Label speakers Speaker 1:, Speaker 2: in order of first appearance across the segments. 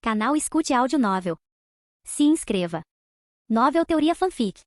Speaker 1: Canal Escute Áudio Novel. Se inscreva. Novel Teoria Fanfic.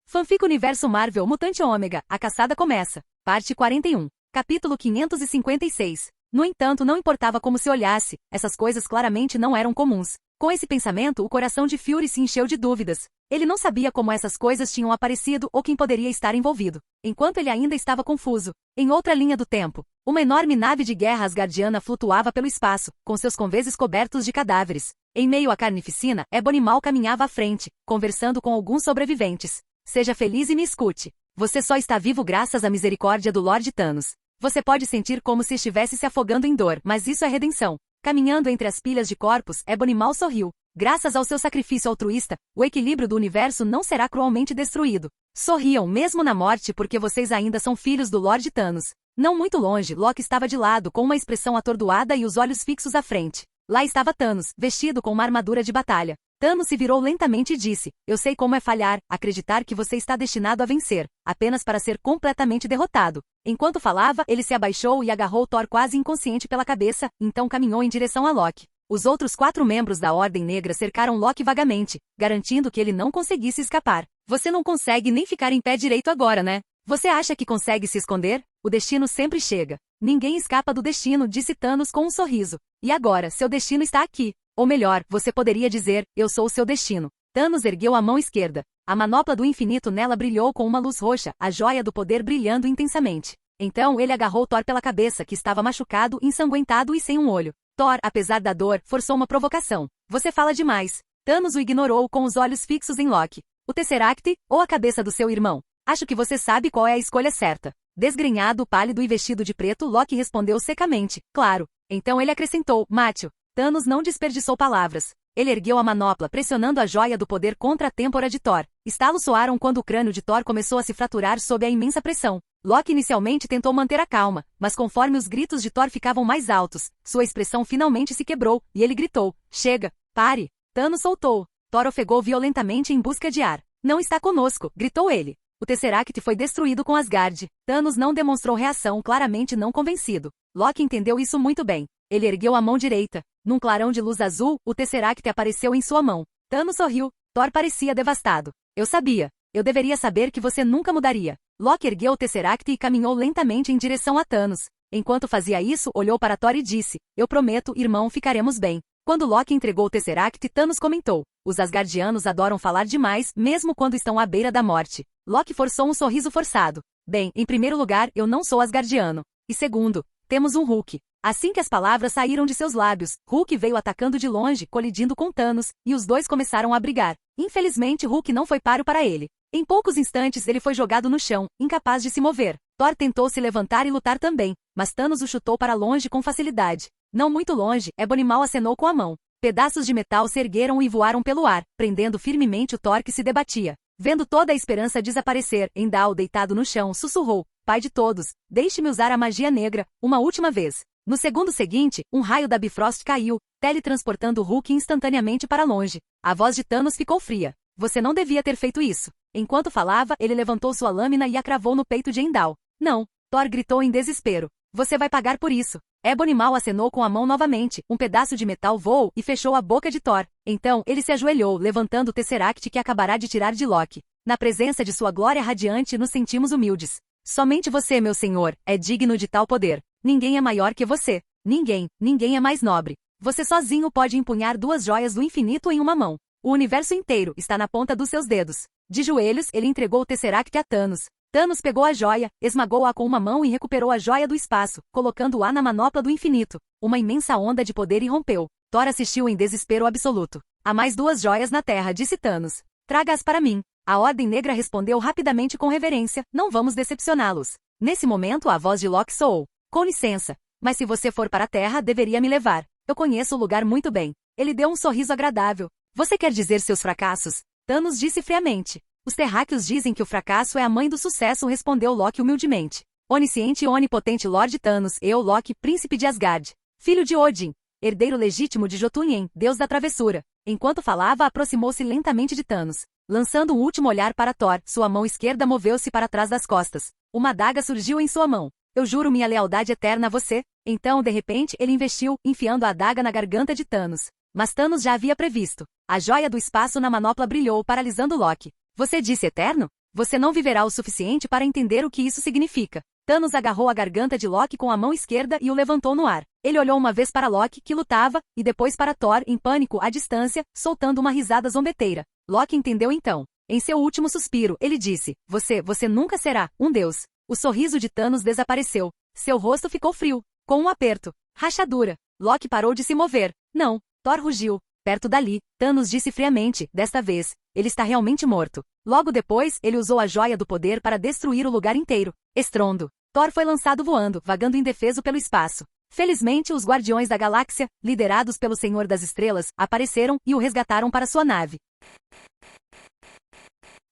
Speaker 2: Fanfic Universo Marvel Mutante Ômega, A Caçada Começa. Parte 41. Capítulo 556. No entanto, não importava como se olhasse, essas coisas claramente não eram comuns. Com esse pensamento, o coração de Fury se encheu de dúvidas. Ele não sabia como essas coisas tinham aparecido ou quem poderia estar envolvido. Enquanto ele ainda estava confuso, em outra linha do tempo, uma enorme nave de guerra asgardiana flutuava pelo espaço, com seus conveses cobertos de cadáveres. Em meio à carnificina, Ebony Maw caminhava à frente, conversando com alguns sobreviventes. Seja feliz e me escute. Você só está vivo graças à misericórdia do Lord Thanos. Você pode sentir como se estivesse se afogando em dor, mas isso é redenção. Caminhando entre as pilhas de corpos, Ebony Maw sorriu. Graças ao seu sacrifício altruísta, o equilíbrio do universo não será cruelmente destruído. Sorriam mesmo na morte porque vocês ainda são filhos do Lord Thanos. Não muito longe, Loki estava de lado com uma expressão atordoada e os olhos fixos à frente. Lá estava Thanos, vestido com uma armadura de batalha. Thanos se virou lentamente e disse: Eu sei como é falhar, acreditar que você está destinado a vencer, apenas para ser completamente derrotado. Enquanto falava, ele se abaixou e agarrou Thor quase inconsciente pela cabeça, então caminhou em direção a Loki. Os outros 4 membros da Ordem Negra cercaram Loki vagamente, garantindo que ele não conseguisse escapar. Você não consegue nem ficar em pé direito agora, né? Você acha que consegue se esconder? O destino sempre chega. Ninguém escapa do destino, disse Thanos com um sorriso. E agora, seu destino está aqui. Ou melhor, você poderia dizer, eu sou o seu destino. Thanos ergueu a mão esquerda. A manopla do infinito nela brilhou com uma luz roxa, a joia do poder brilhando intensamente. Então ele agarrou Thor pela cabeça, que estava machucado, ensanguentado e sem um olho. Thor, apesar da dor, forçou uma provocação. Você fala demais. Thanos o ignorou com os olhos fixos em Loki. O Tesseract, ou a cabeça do seu irmão? Acho que você sabe qual é a escolha certa. Desgrenhado, pálido e vestido de preto, Loki respondeu secamente, claro. Então ele acrescentou, Mátio. Thanos não desperdiçou palavras. Ele ergueu a manopla, pressionando a joia do poder contra a têmpora de Thor. Estalos soaram quando o crânio de Thor começou a se fraturar sob a imensa pressão. Loki inicialmente tentou manter a calma, mas conforme os gritos de Thor ficavam mais altos, sua expressão finalmente se quebrou, e ele gritou, chega, pare. Thanos soltou. Thor ofegou violentamente em busca de ar. Não está conosco, gritou ele. O Tesseract foi destruído com Asgard. Thanos não demonstrou reação, claramente não convencido. Loki entendeu isso muito bem. Ele ergueu a mão direita. Num clarão de luz azul, o Tesseract apareceu em sua mão. Thanos sorriu. Thor parecia devastado. Eu sabia. Eu deveria saber que você nunca mudaria. Loki ergueu o Tesseract e caminhou lentamente em direção a Thanos. Enquanto fazia isso, olhou para Thor e disse, eu prometo, irmão, ficaremos bem. Quando Loki entregou o Tesseract, Thanos comentou, os Asgardianos adoram falar demais, mesmo quando estão à beira da morte. Loki forçou um sorriso forçado. Bem, em primeiro lugar, eu não sou Asgardiano. E segundo, temos um Hulk. Assim que as palavras saíram de seus lábios, Hulk veio atacando de longe, colidindo com Thanos, e os dois começaram a brigar. Infelizmente Hulk não foi páreo para ele. Em poucos instantes ele foi jogado no chão, incapaz de se mover. Thor tentou se levantar e lutar também, mas Thanos o chutou para longe com facilidade. Não muito longe, Ebony Maw acenou com a mão. Pedaços de metal se ergueram e voaram pelo ar, prendendo firmemente o Thor que se debatia. Vendo toda a esperança desaparecer, Heimdall, deitado no chão, sussurrou, Pai de todos, deixe-me usar a magia negra, uma última vez. No segundo seguinte, um raio da Bifrost caiu, teletransportando o Hulk instantaneamente para longe. A voz de Thanos ficou fria. Você não devia ter feito isso. Enquanto falava, ele levantou sua lâmina e a cravou no peito de Heimdall. Não, Thor gritou em desespero. Você vai pagar por isso. Ebony Maw acenou com a mão novamente, um pedaço de metal voou e fechou a boca de Thor. Então, ele se ajoelhou, levantando o Tesseract que acabará de tirar de Loki. Na presença de sua glória radiante nos sentimos humildes. Somente você, meu senhor, é digno de tal poder. Ninguém é maior que você. Ninguém é mais nobre. Você sozinho pode empunhar 2 joias do infinito em uma mão. O universo inteiro está na ponta dos seus dedos. De joelhos, ele entregou o Tesseract a Thanos. Thanos pegou a joia, esmagou-a com uma mão e recuperou a joia do espaço, colocando-a na manopla do infinito. Uma imensa onda de poder irrompeu. Thor assistiu em desespero absoluto. Há mais 2 joias na Terra, disse Thanos. Traga-as para mim. A Ordem Negra respondeu rapidamente com reverência, não vamos decepcioná-los. Nesse momento a voz de Loki soou. Com licença, mas se você for para a Terra, deveria me levar. Eu conheço o lugar muito bem. Ele deu um sorriso agradável. Você quer dizer seus fracassos? Thanos disse friamente. Os terráqueos dizem que o fracasso é a mãe do sucesso, respondeu Loki humildemente. Onisciente e onipotente Lord Thanos, eu, Loki, príncipe de Asgard. Filho de Odin. Herdeiro legítimo de Jotunheim, deus da travessura. Enquanto falava, aproximou-se lentamente de Thanos. Lançando um último olhar para Thor, sua mão esquerda moveu-se para trás das costas. Uma adaga surgiu em sua mão. Eu juro minha lealdade eterna a você. Então, de repente, ele investiu, enfiando a adaga na garganta de Thanos. Mas Thanos já havia previsto. A joia do espaço na manopla brilhou, paralisando Loki. Você disse eterno? Você não viverá o suficiente para entender o que isso significa. Thanos agarrou a garganta de Loki com a mão esquerda e o levantou no ar. Ele olhou uma vez para Loki, que lutava, e depois para Thor, em pânico, à distância, soltando uma risada zombeteira. Loki entendeu então. Em seu último suspiro, ele disse, você nunca será um deus. O sorriso de Thanos desapareceu. Seu rosto ficou frio, com um aperto. Rachadura. Loki parou de se mover. Não. Thor rugiu. Perto dali, Thanos disse friamente, desta vez, ele está realmente morto. Logo depois, ele usou a joia do poder para destruir o lugar inteiro. Estrondo. Thor foi lançado voando, vagando indefeso pelo espaço. Felizmente, os Guardiões da Galáxia, liderados pelo Senhor das Estrelas, apareceram e o resgataram para sua nave.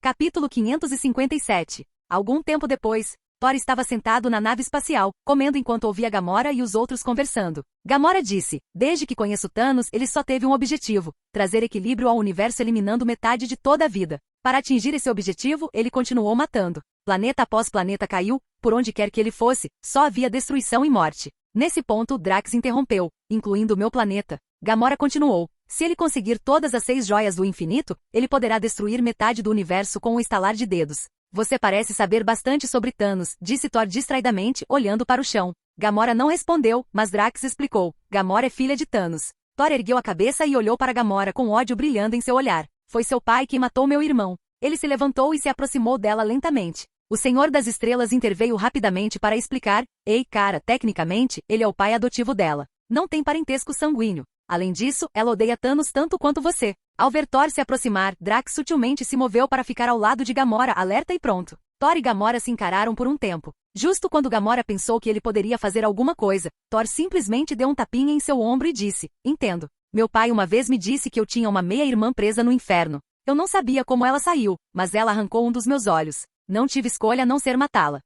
Speaker 2: Capítulo 557. Algum tempo depois, Thor estava sentado na nave espacial, comendo enquanto ouvia Gamora e os outros conversando. Gamora disse, desde que conheço Thanos, ele só teve um objetivo, trazer equilíbrio ao universo eliminando metade de toda a vida. Para atingir esse objetivo, ele continuou matando. Planeta após planeta caiu, por onde quer que ele fosse, só havia destruição e morte. Nesse ponto, Drax interrompeu, incluindo o meu planeta. Gamora continuou, se ele conseguir todas as 6 joias do infinito, ele poderá destruir metade do universo com um estalar de dedos. Você parece saber bastante sobre Thanos, disse Thor distraidamente, olhando para o chão. Gamora não respondeu, mas Drax explicou. Gamora é filha de Thanos. Thor ergueu a cabeça e olhou para Gamora com ódio brilhando em seu olhar. Foi seu pai que matou meu irmão. Ele se levantou e se aproximou dela lentamente. O Senhor das Estrelas interveio rapidamente para explicar. Ei, cara, tecnicamente, ele é o pai adotivo dela. Não tem parentesco sanguíneo. Além disso, ela odeia Thanos tanto quanto você. Ao ver Thor se aproximar, Drax sutilmente se moveu para ficar ao lado de Gamora, alerta e pronto. Thor e Gamora se encararam por um tempo. Justo quando Gamora pensou que ele poderia fazer alguma coisa, Thor simplesmente deu um tapinha em seu ombro e disse, entendo. Meu pai uma vez me disse que eu tinha uma meia-irmã presa no inferno. Eu não sabia como ela saiu, mas ela arrancou um dos meus olhos. Não tive escolha a não ser matá-la.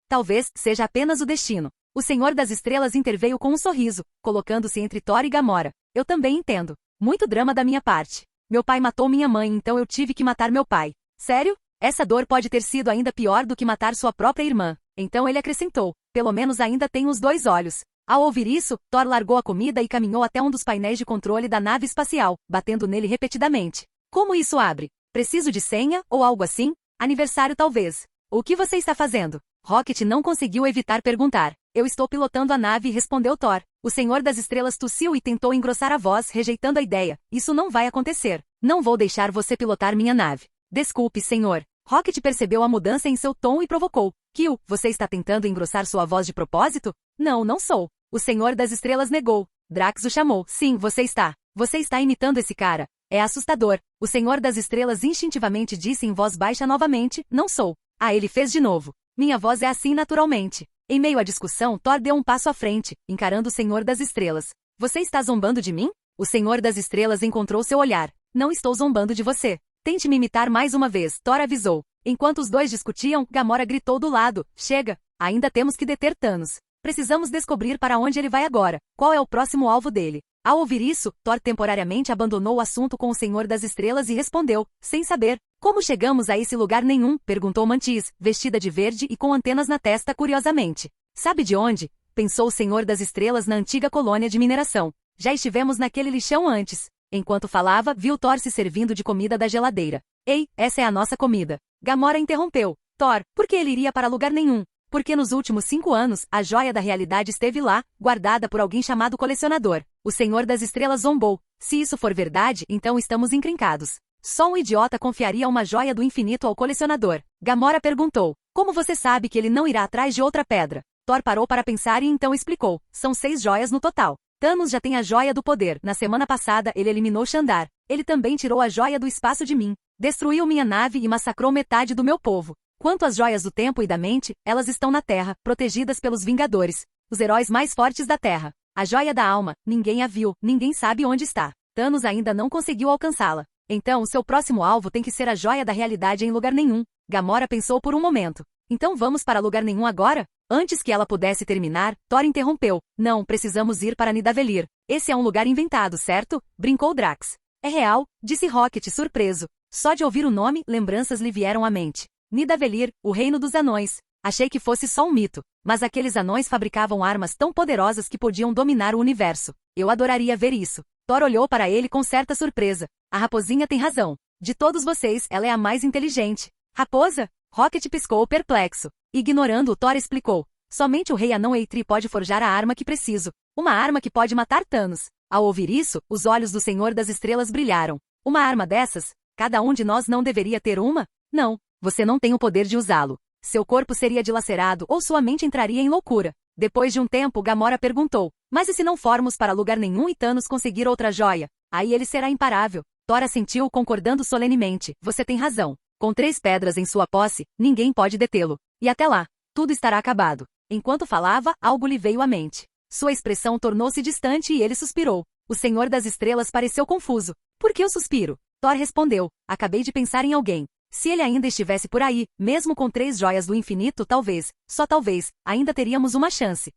Speaker 2: Talvez seja apenas o destino. O Senhor das Estrelas interveio com um sorriso, colocando-se entre Thor e Gamora. Eu também entendo. Muito drama da minha parte. Meu pai matou minha mãe, então eu tive que matar meu pai. Sério? Essa dor pode ter sido ainda pior do que matar sua própria irmã. Então ele acrescentou, pelo menos ainda tem os 2 olhos. Ao ouvir isso, Thor largou a comida e caminhou até um dos painéis de controle da nave espacial, batendo nele repetidamente. Como isso abre? Preciso de senha, ou algo assim? Aniversário talvez. O que você está fazendo? Rocket não conseguiu evitar perguntar. Eu estou pilotando a nave, respondeu Thor. O Senhor das Estrelas tossiu e tentou engrossar a voz, rejeitando a ideia. Isso não vai acontecer. Não vou deixar você pilotar minha nave. Desculpe, senhor. Rocket percebeu a mudança em seu tom e provocou. Kill, você está tentando engrossar sua voz de propósito? Não, não sou. O Senhor das Estrelas negou. Drax o chamou. Sim, você está. Você está imitando esse cara. É assustador. O Senhor das Estrelas instintivamente disse em voz baixa novamente, não sou. Ah, ele fez de novo. Minha voz é assim naturalmente. Em meio à discussão, Thor deu um passo à frente, encarando o Senhor das Estrelas. Você está zombando de mim? O Senhor das Estrelas encontrou seu olhar. Não estou zombando de você. Tente me imitar mais uma vez, Thor avisou. Enquanto os dois discutiam, Gamora gritou do lado. Chega! Ainda temos que deter Thanos. Precisamos descobrir para onde ele vai agora. Qual é o próximo alvo dele? Ao ouvir isso, Thor temporariamente abandonou o assunto com o Senhor das Estrelas e respondeu, sem saber. Como chegamos a esse lugar nenhum? Perguntou Mantis, vestida de verde e com antenas na testa curiosamente. Sabe de onde? Pensou o Senhor das Estrelas na antiga colônia de mineração. Já estivemos naquele lixão antes. Enquanto falava, viu Thor se servindo de comida da geladeira. Ei, essa é a nossa comida. Gamora interrompeu. Thor, por que ele iria para lugar nenhum? Porque nos últimos 5 anos, a joia da realidade esteve lá, guardada por alguém chamado colecionador. O Senhor das Estrelas zombou. Se isso for verdade, então estamos encrencados. Só um idiota confiaria uma joia do infinito ao colecionador. Gamora perguntou. Como você sabe que ele não irá atrás de outra pedra? Thor parou para pensar e então explicou. São 6 joias no total. Thanos já tem a joia do poder. Na semana passada, ele eliminou Xandar. Ele também tirou a joia do espaço de mim. Destruiu minha nave e massacrou metade do meu povo. Quanto às joias do tempo e da mente, elas estão na Terra, protegidas pelos Vingadores, os heróis mais fortes da Terra. A joia da alma, ninguém a viu, ninguém sabe onde está. Thanos ainda não conseguiu alcançá-la. Então, seu próximo alvo tem que ser a joia da realidade em lugar nenhum. Gamora pensou por um momento. Então vamos para lugar nenhum agora? Antes que ela pudesse terminar, Thor interrompeu. Não, precisamos ir para Nidavellir. Esse é um lugar inventado, certo? Brincou Drax. É real, disse Rocket surpreso. Só de ouvir o nome, lembranças lhe vieram à mente. Nidavellir, o reino dos anões. Achei que fosse só um mito. Mas aqueles anões fabricavam armas tão poderosas que podiam dominar o universo. Eu adoraria ver isso. Thor olhou para ele com certa surpresa. A raposinha tem razão. De todos vocês, ela é a mais inteligente. Raposa? Rocket piscou perplexo. Ignorando, Thor explicou. Somente o rei anão Eitri pode forjar a arma que preciso. Uma arma que pode matar Thanos. Ao ouvir isso, os olhos do Senhor das Estrelas brilharam. Uma arma dessas? Cada um de nós não deveria ter uma? Não, você não tem o poder de usá-lo. Seu corpo seria dilacerado ou sua mente entraria em loucura. Depois de um tempo, Gamora perguntou. Mas e se não formos para lugar nenhum e Thanos conseguir outra joia? Aí ele será imparável. Thor assentiu concordando solenemente. Você tem razão. Com 3 pedras em sua posse, ninguém pode detê-lo. E até lá, tudo estará acabado. Enquanto falava, algo lhe veio à mente. Sua expressão tornou-se distante e ele suspirou. O Senhor das Estrelas pareceu confuso. Por que o suspiro? Thor respondeu. Acabei de pensar em alguém. Se ele ainda estivesse por aí, mesmo com 3 joias do infinito, talvez, só talvez, ainda teríamos uma chance.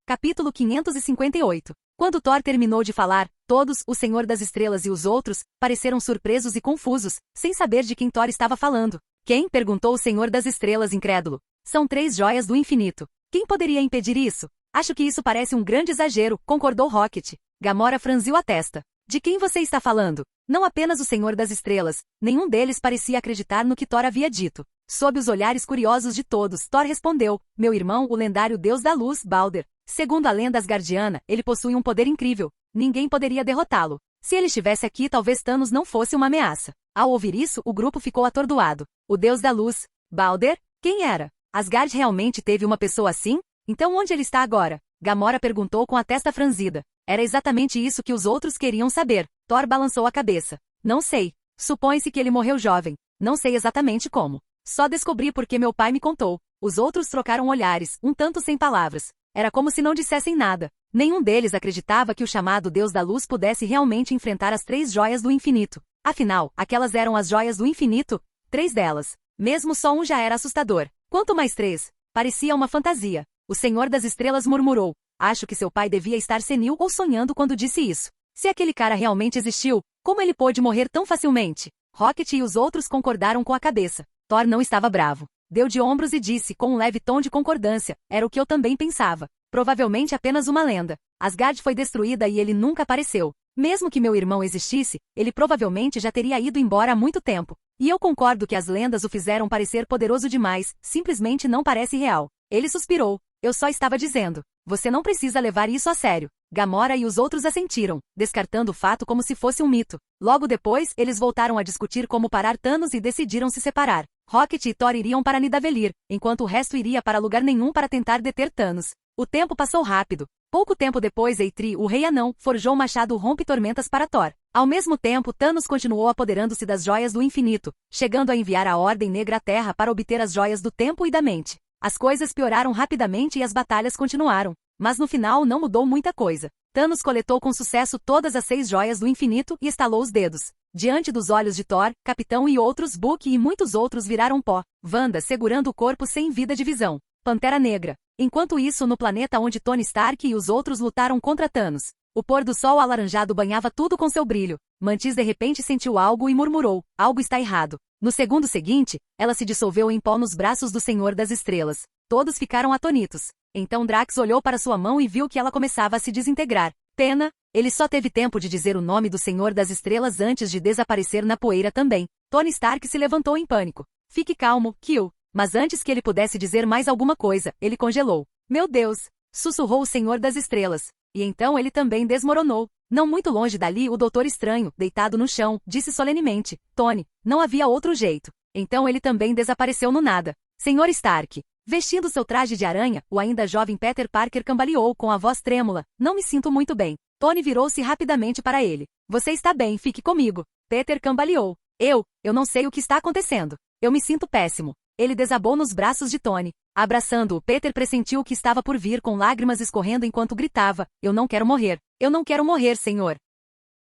Speaker 2: Capítulo 558. Quando Thor terminou de falar, todos, o Senhor das Estrelas e os outros, pareceram surpresos e confusos, sem saber de quem Thor estava falando. Quem? Perguntou o Senhor das Estrelas incrédulo. São 3 joias do infinito. Quem poderia impedir isso? Acho que isso parece um grande exagero, concordou Rocket. Gamora franziu a testa. De quem você está falando? Não apenas o Senhor das Estrelas, nenhum deles parecia acreditar no que Thor havia dito. Sob os olhares curiosos de todos, Thor respondeu, meu irmão, o lendário deus da luz, Balder. Segundo a lenda asgardiana, ele possui um poder incrível. Ninguém poderia derrotá-lo. Se ele estivesse aqui, talvez Thanos não fosse uma ameaça. Ao ouvir isso, o grupo ficou atordoado. O deus da luz, Balder? Quem era? Asgard realmente teve uma pessoa assim? Então onde ele está agora? Gamora perguntou com a testa franzida. Era exatamente isso que os outros queriam saber. Thor balançou a cabeça. Não sei. Supõe-se que ele morreu jovem. Não sei exatamente como. Só descobri porque meu pai me contou. Os outros trocaram olhares, um tanto sem palavras. Era como se não dissessem nada. Nenhum deles acreditava que o chamado Deus da Luz pudesse realmente enfrentar as 3 joias do infinito. Afinal, aquelas eram as joias do infinito? 3 delas. Mesmo só um já era assustador. Quanto mais 3? Parecia uma fantasia. O Senhor das Estrelas murmurou. Acho que seu pai devia estar senil ou sonhando quando disse isso. Se aquele cara realmente existiu, como ele pôde morrer tão facilmente? Rocket e os outros concordaram com a cabeça. Thor não estava bravo. Deu de ombros e disse com um leve tom de concordância. Era o que eu também pensava. Provavelmente apenas uma lenda. Asgard foi destruída e ele nunca apareceu. Mesmo que meu irmão existisse, ele provavelmente já teria ido embora há muito tempo. E eu concordo que as lendas o fizeram parecer poderoso demais, simplesmente não parece real. Ele suspirou. Eu só estava dizendo. Você não precisa levar isso a sério. Gamora e os outros assentiram, descartando o fato como se fosse um mito. Logo depois, eles voltaram a discutir como parar Thanos e decidiram se separar. Rocket e Thor iriam para Nidavellir, enquanto o resto iria para lugar nenhum para tentar deter Thanos. O tempo passou rápido. Pouco tempo depois, Eitri, o rei anão, forjou o machado rompe-tormentas para Thor. Ao mesmo tempo, Thanos continuou apoderando-se das joias do infinito, chegando a enviar a Ordem Negra à Terra para obter as joias do tempo e da mente. As coisas pioraram rapidamente e as batalhas continuaram. Mas no final não mudou muita coisa. Thanos coletou com sucesso todas as 6 joias do infinito e estalou os dedos. Diante dos olhos de Thor, Capitão e outros, Bucky e muitos outros viraram pó. Wanda segurando o corpo sem vida de visão. Pantera Negra. Enquanto isso, no planeta onde Tony Stark e os outros lutaram contra Thanos. O pôr do sol alaranjado banhava tudo com seu brilho. Mantis de repente sentiu algo e murmurou. Algo está errado. No segundo seguinte, ela se dissolveu em pó nos braços do Senhor das Estrelas. Todos ficaram atônitos. Então Drax olhou para sua mão e viu que ela começava a se desintegrar. Pena, ele só teve tempo de dizer o nome do Senhor das Estrelas antes de desaparecer na poeira também. Tony Stark se levantou em pânico. Fique calmo, Kill. Mas antes que ele pudesse dizer mais alguma coisa, ele congelou. Meu Deus! Sussurrou o Senhor das Estrelas. E então ele também desmoronou. Não muito longe dali, o Doutor Estranho, deitado no chão, disse solenemente. Tony, não havia outro jeito. Então ele também desapareceu no nada. Senhor Stark. Vestindo seu traje de aranha, o ainda jovem Peter Parker cambaleou com a voz trêmula. Não me sinto muito bem. Tony virou-se rapidamente para ele. Você está bem, fique comigo. Peter cambaleou. Eu não sei o que está acontecendo. Eu me sinto péssimo. Ele desabou nos braços de Tony. Abraçando-o, Peter pressentiu o que estava por vir com lágrimas escorrendo enquanto gritava. Eu não quero morrer. Eu não quero morrer, senhor.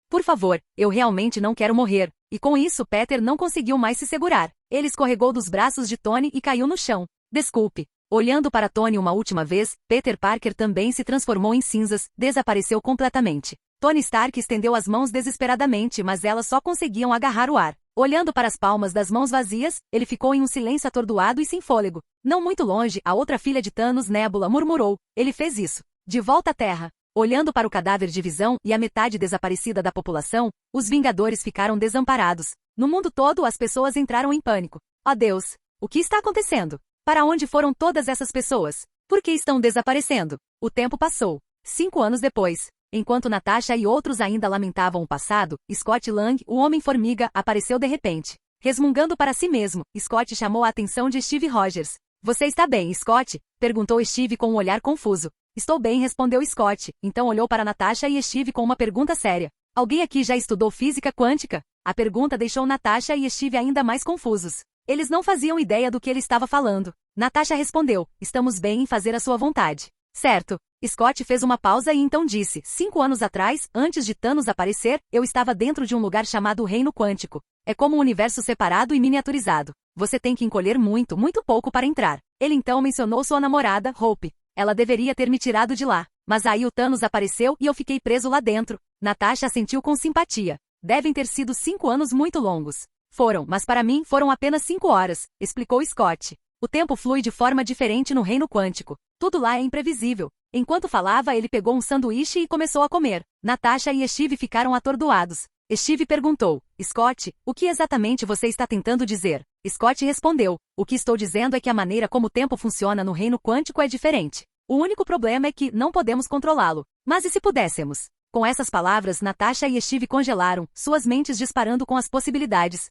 Speaker 2: Por favor, eu realmente não quero morrer. E com isso, Peter não conseguiu mais se segurar. Ele escorregou dos braços de Tony e caiu no chão. Desculpe. Olhando para Tony uma última vez, Peter Parker também se transformou em cinzas, desapareceu completamente. Tony Stark estendeu as mãos desesperadamente, mas elas só conseguiam agarrar o ar. Olhando para as palmas das mãos vazias, ele ficou em um silêncio atordoado e sem fôlego. Não muito longe, a outra filha de Thanos, Nebula, murmurou. Ele fez isso. De volta à Terra. Olhando para o cadáver de Visão e a metade desaparecida da população, os Vingadores ficaram desamparados. No mundo todo, as pessoas entraram em pânico. Oh Deus! O que está acontecendo? Para onde foram todas essas pessoas? Por que estão desaparecendo? O tempo passou. 5 anos depois, enquanto Natasha e outros ainda lamentavam o passado, Scott Lang, o Homem-Formiga, apareceu de repente. Resmungando para si mesmo, Scott chamou a atenção de Steve Rogers. Você está bem, Scott? Perguntou Steve com um olhar confuso. Estou bem, respondeu Scott. Então olhou para Natasha e Steve com uma pergunta séria. Alguém aqui já estudou física quântica? A pergunta deixou Natasha e Steve ainda mais confusos. Eles não faziam ideia do que ele estava falando. Natasha respondeu, estamos bem em fazer a sua vontade. Certo. Scott fez uma pausa e então disse, 5 anos atrás, antes de Thanos aparecer, eu estava dentro de um lugar chamado Reino Quântico. É como um universo separado e miniaturizado. Você tem que encolher muito, muito pouco para entrar. Ele então mencionou sua namorada, Hope. Ela deveria ter me tirado de lá. Mas aí o Thanos apareceu e eu fiquei preso lá dentro. Natasha sentiu com simpatia. Devem ter sido 5 anos muito longos. Foram, mas para mim foram apenas 5 horas, explicou Scott. O tempo flui de forma diferente no reino quântico. Tudo lá é imprevisível. Enquanto falava, ele pegou um sanduíche e começou a comer. Natasha e Steve ficaram atordoados. Steve perguntou, Scott, o que exatamente você está tentando dizer? Scott respondeu, o que estou dizendo é que a maneira como o tempo funciona no reino quântico é diferente. O único problema é que não podemos controlá-lo. Mas e se pudéssemos? Com essas palavras, Natasha e Steve congelaram, suas mentes disparando com as possibilidades.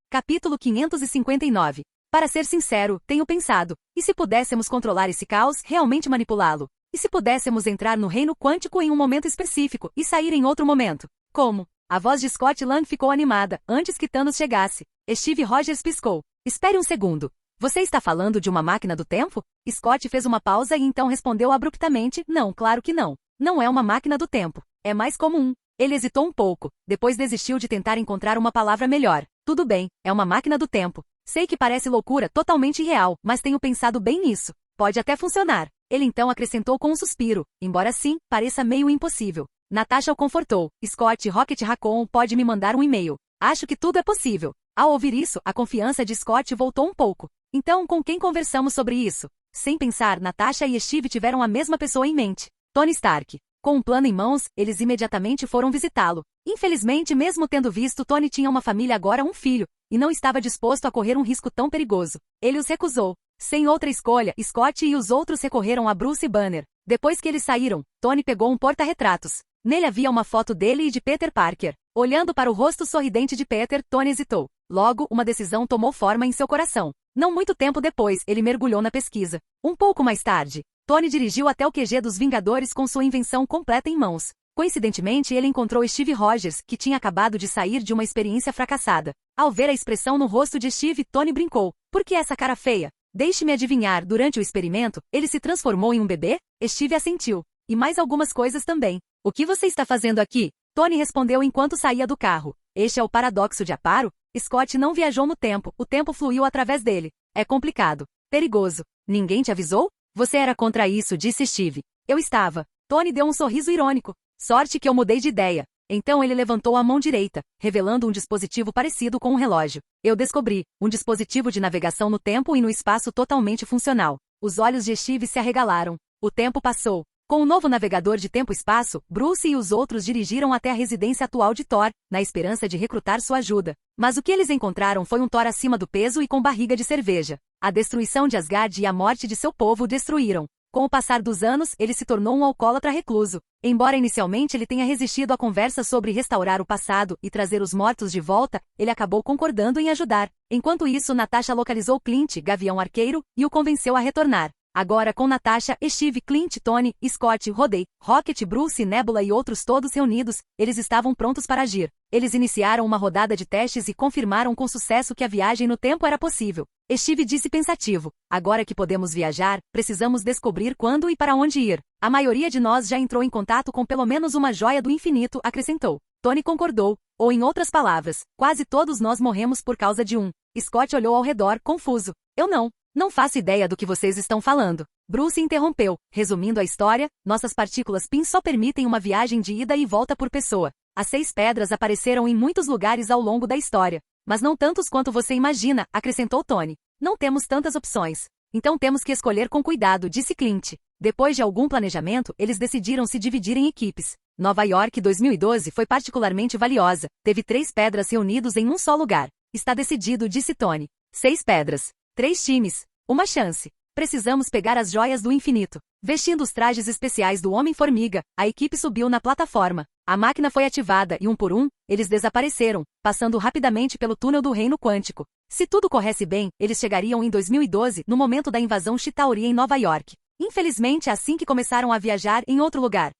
Speaker 2: Capítulo 559. Para ser sincero, tenho pensado, e se pudéssemos controlar esse caos, realmente manipulá-lo? E se pudéssemos entrar no reino quântico em um momento específico e sair em outro momento? Como? A voz de Scott Lang ficou animada, antes que Thanos chegasse. Steve Rogers piscou. Espere um segundo. Você está falando de uma máquina do tempo? Scott fez uma pausa e então respondeu abruptamente, não, claro que não. Não é uma máquina do tempo. É mais comum. Ele hesitou um pouco, depois desistiu de tentar encontrar uma palavra melhor. Tudo bem, é uma máquina do tempo. Sei que parece loucura, totalmente irreal, mas tenho pensado bem nisso. Pode até funcionar. Ele então acrescentou com um suspiro, embora sim, pareça meio impossível. Natasha o confortou. Scott Rocket Raccoon pode me mandar um e-mail. Acho que tudo é possível. Ao ouvir isso, a confiança de Scott voltou um pouco. Então, com quem conversamos sobre isso? Sem pensar, Natasha e Steve tiveram a mesma pessoa em mente. Tony Stark. Com um plano em mãos, eles imediatamente foram visitá-lo. Infelizmente, mesmo tendo visto, Tony tinha uma família agora um filho, e não estava disposto a correr um risco tão perigoso. Ele os recusou. Sem outra escolha, Scott e os outros recorreram a Bruce Banner. Depois que eles saíram, Tony pegou um porta-retratos. Nele havia uma foto dele e de Peter Parker. Olhando para o rosto sorridente de Peter, Tony hesitou. Logo, uma decisão tomou forma em seu coração. Não muito tempo depois, ele mergulhou na pesquisa. Um pouco mais tarde, Tony dirigiu até o QG dos Vingadores com sua invenção completa em mãos. Coincidentemente, ele encontrou Steve Rogers, que tinha acabado de sair de uma experiência fracassada. Ao ver a expressão no rosto de Steve, Tony brincou. Por que essa cara feia? Deixe-me adivinhar, durante o experimento, ele se transformou em um bebê? Steve assentiu. E mais algumas coisas também. O que você está fazendo aqui? Tony respondeu enquanto saía do carro. Este é o paradoxo de Aparo? Scott não viajou no tempo, o tempo fluiu através dele. É complicado. Perigoso. Ninguém te avisou? Você era contra isso, disse Steve. Eu estava. Tony deu um sorriso irônico. Sorte que eu mudei de ideia. Então ele levantou a mão direita, revelando um dispositivo parecido com um relógio. Eu descobri, um dispositivo de navegação no tempo e no espaço totalmente funcional. Os olhos de Steve se arregalaram. O tempo passou. Com o novo navegador de tempo-espaço, Bruce e os outros dirigiram até a residência atual de Thor, na esperança de recrutar sua ajuda. Mas o que eles encontraram foi um Thor acima do peso e com barriga de cerveja. A destruição de Asgard e a morte de seu povo o destruíram. Com o passar dos anos, ele se tornou um alcoólatra recluso. Embora inicialmente ele tenha resistido à conversa sobre restaurar o passado e trazer os mortos de volta, ele acabou concordando em ajudar. Enquanto isso, Natasha localizou Clint, Gavião Arqueiro, e o convenceu a retornar. Agora com Natasha, Steve, Clint, Tony, Scott, Rhodey, Rocket, Bruce, Nebula e outros todos reunidos, eles estavam prontos para agir. Eles iniciaram uma rodada de testes e confirmaram com sucesso que a viagem no tempo era possível. Steve disse pensativo, agora que podemos viajar, precisamos descobrir quando e para onde ir. A maioria de nós já entrou em contato com pelo menos uma joia do infinito, acrescentou. Tony concordou, ou em outras palavras, quase todos nós morremos por causa de um. Scott olhou ao redor, confuso. Eu não. Não faço ideia do que vocês estão falando. Bruce interrompeu. Resumindo a história, nossas partículas PIN só permitem uma viagem de ida e volta por pessoa. As 6 pedras apareceram em muitos lugares ao longo da história. Mas não tantos quanto você imagina, acrescentou Tony. Não temos tantas opções. Então temos que escolher com cuidado, disse Clint. Depois de algum planejamento, eles decidiram se dividir em equipes. Nova York 2012 foi particularmente valiosa. Teve 3 pedras reunidos em um só lugar. Está decidido, disse Tony. 6 pedras. 3 times. Uma chance. Precisamos pegar as joias do infinito. Vestindo os trajes especiais do Homem-Formiga, a equipe subiu na plataforma. A máquina foi ativada e, um por um, eles desapareceram, passando rapidamente pelo túnel do Reino Quântico. Se tudo corresse bem, eles chegariam em 2012, no momento da invasão Chitauri em Nova York. Infelizmente, assim que começaram a viajar em outro lugar.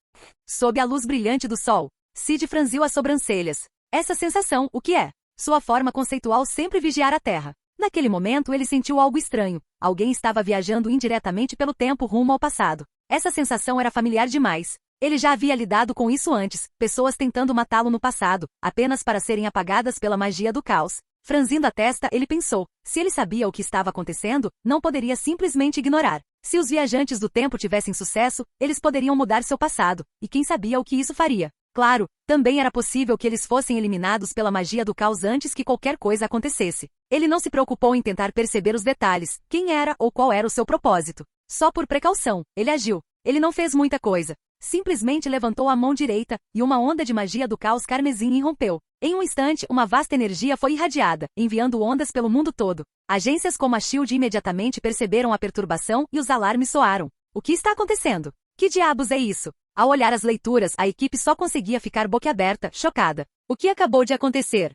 Speaker 2: Sob a luz brilhante do sol, Sid franziu as sobrancelhas. Essa sensação, o que é? Sua forma conceitual sempre vigiar a Terra. Naquele momento ele sentiu algo estranho. Alguém estava viajando indiretamente pelo tempo rumo ao passado. Essa sensação era familiar demais. Ele já havia lidado com isso antes, pessoas tentando matá-lo no passado, apenas para serem apagadas pela magia do caos. Franzindo a testa, ele pensou, se ele sabia o que estava acontecendo, não poderia simplesmente ignorar. Se os viajantes do tempo tivessem sucesso, eles poderiam mudar seu passado, e quem sabia o que isso faria. Claro, também era possível que eles fossem eliminados pela magia do caos antes que qualquer coisa acontecesse. Ele não se preocupou em tentar perceber os detalhes, quem era ou qual era o seu propósito. Só por precaução, ele agiu. Ele não fez muita coisa. Simplesmente levantou a mão direita, e uma onda de magia do caos carmesim irrompeu. Em um instante, uma vasta energia foi irradiada, enviando ondas pelo mundo todo. Agências como a SHIELD imediatamente perceberam a perturbação e os alarmes soaram. O que está acontecendo? Que diabos é isso? Ao olhar as leituras, a equipe só conseguia ficar boquiaberta, chocada. O que acabou de acontecer?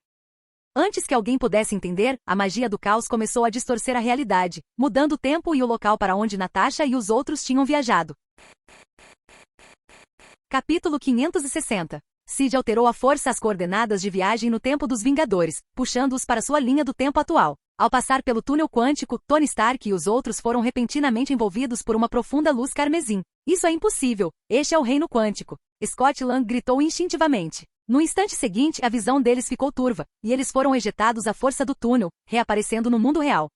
Speaker 2: Antes que alguém pudesse entender, a magia do caos começou a distorcer a realidade, mudando o tempo e o local para onde Natasha e os outros tinham viajado. Capítulo 560. Sid alterou à força as coordenadas de viagem no tempo dos Vingadores, puxando-os para sua linha do tempo atual. Ao passar pelo túnel quântico, Tony Stark e os outros foram repentinamente envolvidos por uma profunda luz carmesim. Isso é impossível. Este é o Reino Quântico. Scott Lang gritou instintivamente. No instante seguinte, a visão deles ficou turva, e eles foram ejetados à força do túnel, reaparecendo no mundo real.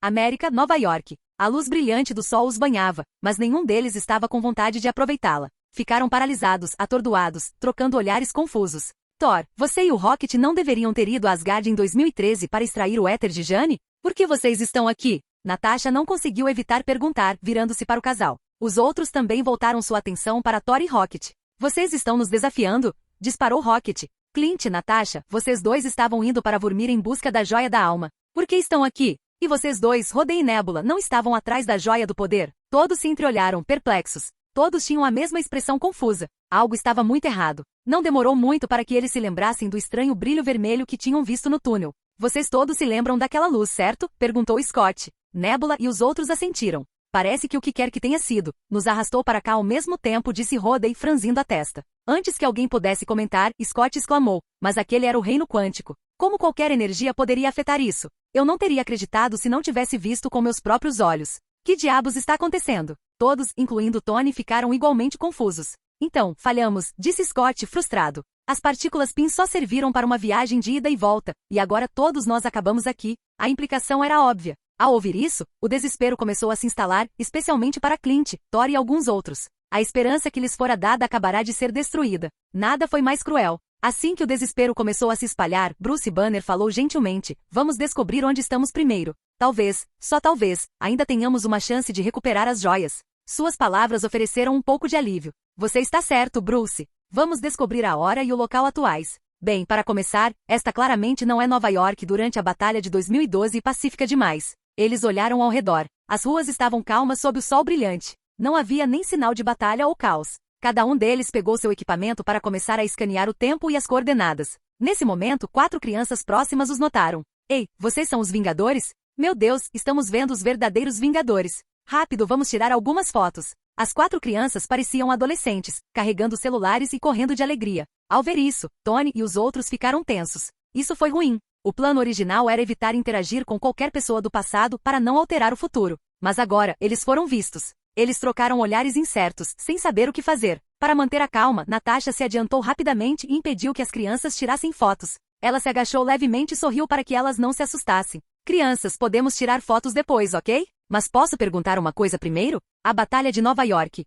Speaker 2: América, Nova York. A luz brilhante do sol os banhava, mas nenhum deles estava com vontade de aproveitá-la. Ficaram paralisados, atordoados, trocando olhares confusos. Thor, você e o Rocket não deveriam ter ido a Asgard em 2013 para extrair o éter de Jane? Por que vocês estão aqui? Natasha não conseguiu evitar perguntar, virando-se para o casal. Os outros também voltaram sua atenção para Thor e Rocket. Vocês estão nos desafiando? Disparou Rocket. Clint e Natasha, vocês dois estavam indo para Vormir em busca da Joia da Alma. Por que estão aqui? E vocês dois, Rhodey e Nebula, não estavam atrás da Joia do Poder? Todos se entreolharam, perplexos. Todos tinham a mesma expressão confusa. Algo estava muito errado. Não demorou muito para que eles se lembrassem do estranho brilho vermelho que tinham visto no túnel. Vocês todos se lembram daquela luz, certo? Perguntou Scott. Nebula e os outros assentiram. Parece que o que quer que tenha sido, nos arrastou para cá ao mesmo tempo, disse Rhodey, franzindo a testa. Antes que alguém pudesse comentar, Scott exclamou, mas aquele era o Reino Quântico. Como qualquer energia poderia afetar isso? Eu não teria acreditado se não tivesse visto com meus próprios olhos. Que diabos está acontecendo? Todos, incluindo Tony, ficaram igualmente confusos. Então, falhamos, disse Scott, frustrado. As partículas PIN só serviram para uma viagem de ida e volta, e agora todos nós acabamos aqui. A implicação era óbvia. Ao ouvir isso, o desespero começou a se instalar, especialmente para Clint, Thor e alguns outros. A esperança que lhes fora dada acabará de ser destruída. Nada foi mais cruel. Assim que o desespero começou a se espalhar, Bruce Banner falou gentilmente, vamos descobrir onde estamos primeiro. Talvez, só talvez, ainda tenhamos uma chance de recuperar as joias. Suas palavras ofereceram um pouco de alívio. Você está certo, Bruce. Vamos descobrir a hora e o local atuais. Bem, para começar, esta claramente não é Nova York durante a Batalha de 2012 e pacífica demais. Eles olharam ao redor. As ruas estavam calmas sob o sol brilhante. Não havia nem sinal de batalha ou caos. Cada um deles pegou seu equipamento para começar a escanear o tempo e as coordenadas. Nesse momento, 4 crianças próximas os notaram. Ei, vocês são os Vingadores? Meu Deus, estamos vendo os verdadeiros Vingadores. Rápido, vamos tirar algumas fotos. As 4 crianças pareciam adolescentes, carregando celulares e correndo de alegria. Ao ver isso, Tony e os outros ficaram tensos. Isso foi ruim. O plano original era evitar interagir com qualquer pessoa do passado para não alterar o futuro. Mas agora, eles foram vistos. Eles trocaram olhares incertos, sem saber o que fazer. Para manter a calma, Natasha se adiantou rapidamente e impediu que as crianças tirassem fotos. Ela se agachou levemente e sorriu para que elas não se assustassem. Crianças, podemos tirar fotos depois, ok? Mas posso perguntar uma coisa primeiro? A Batalha de Nova York.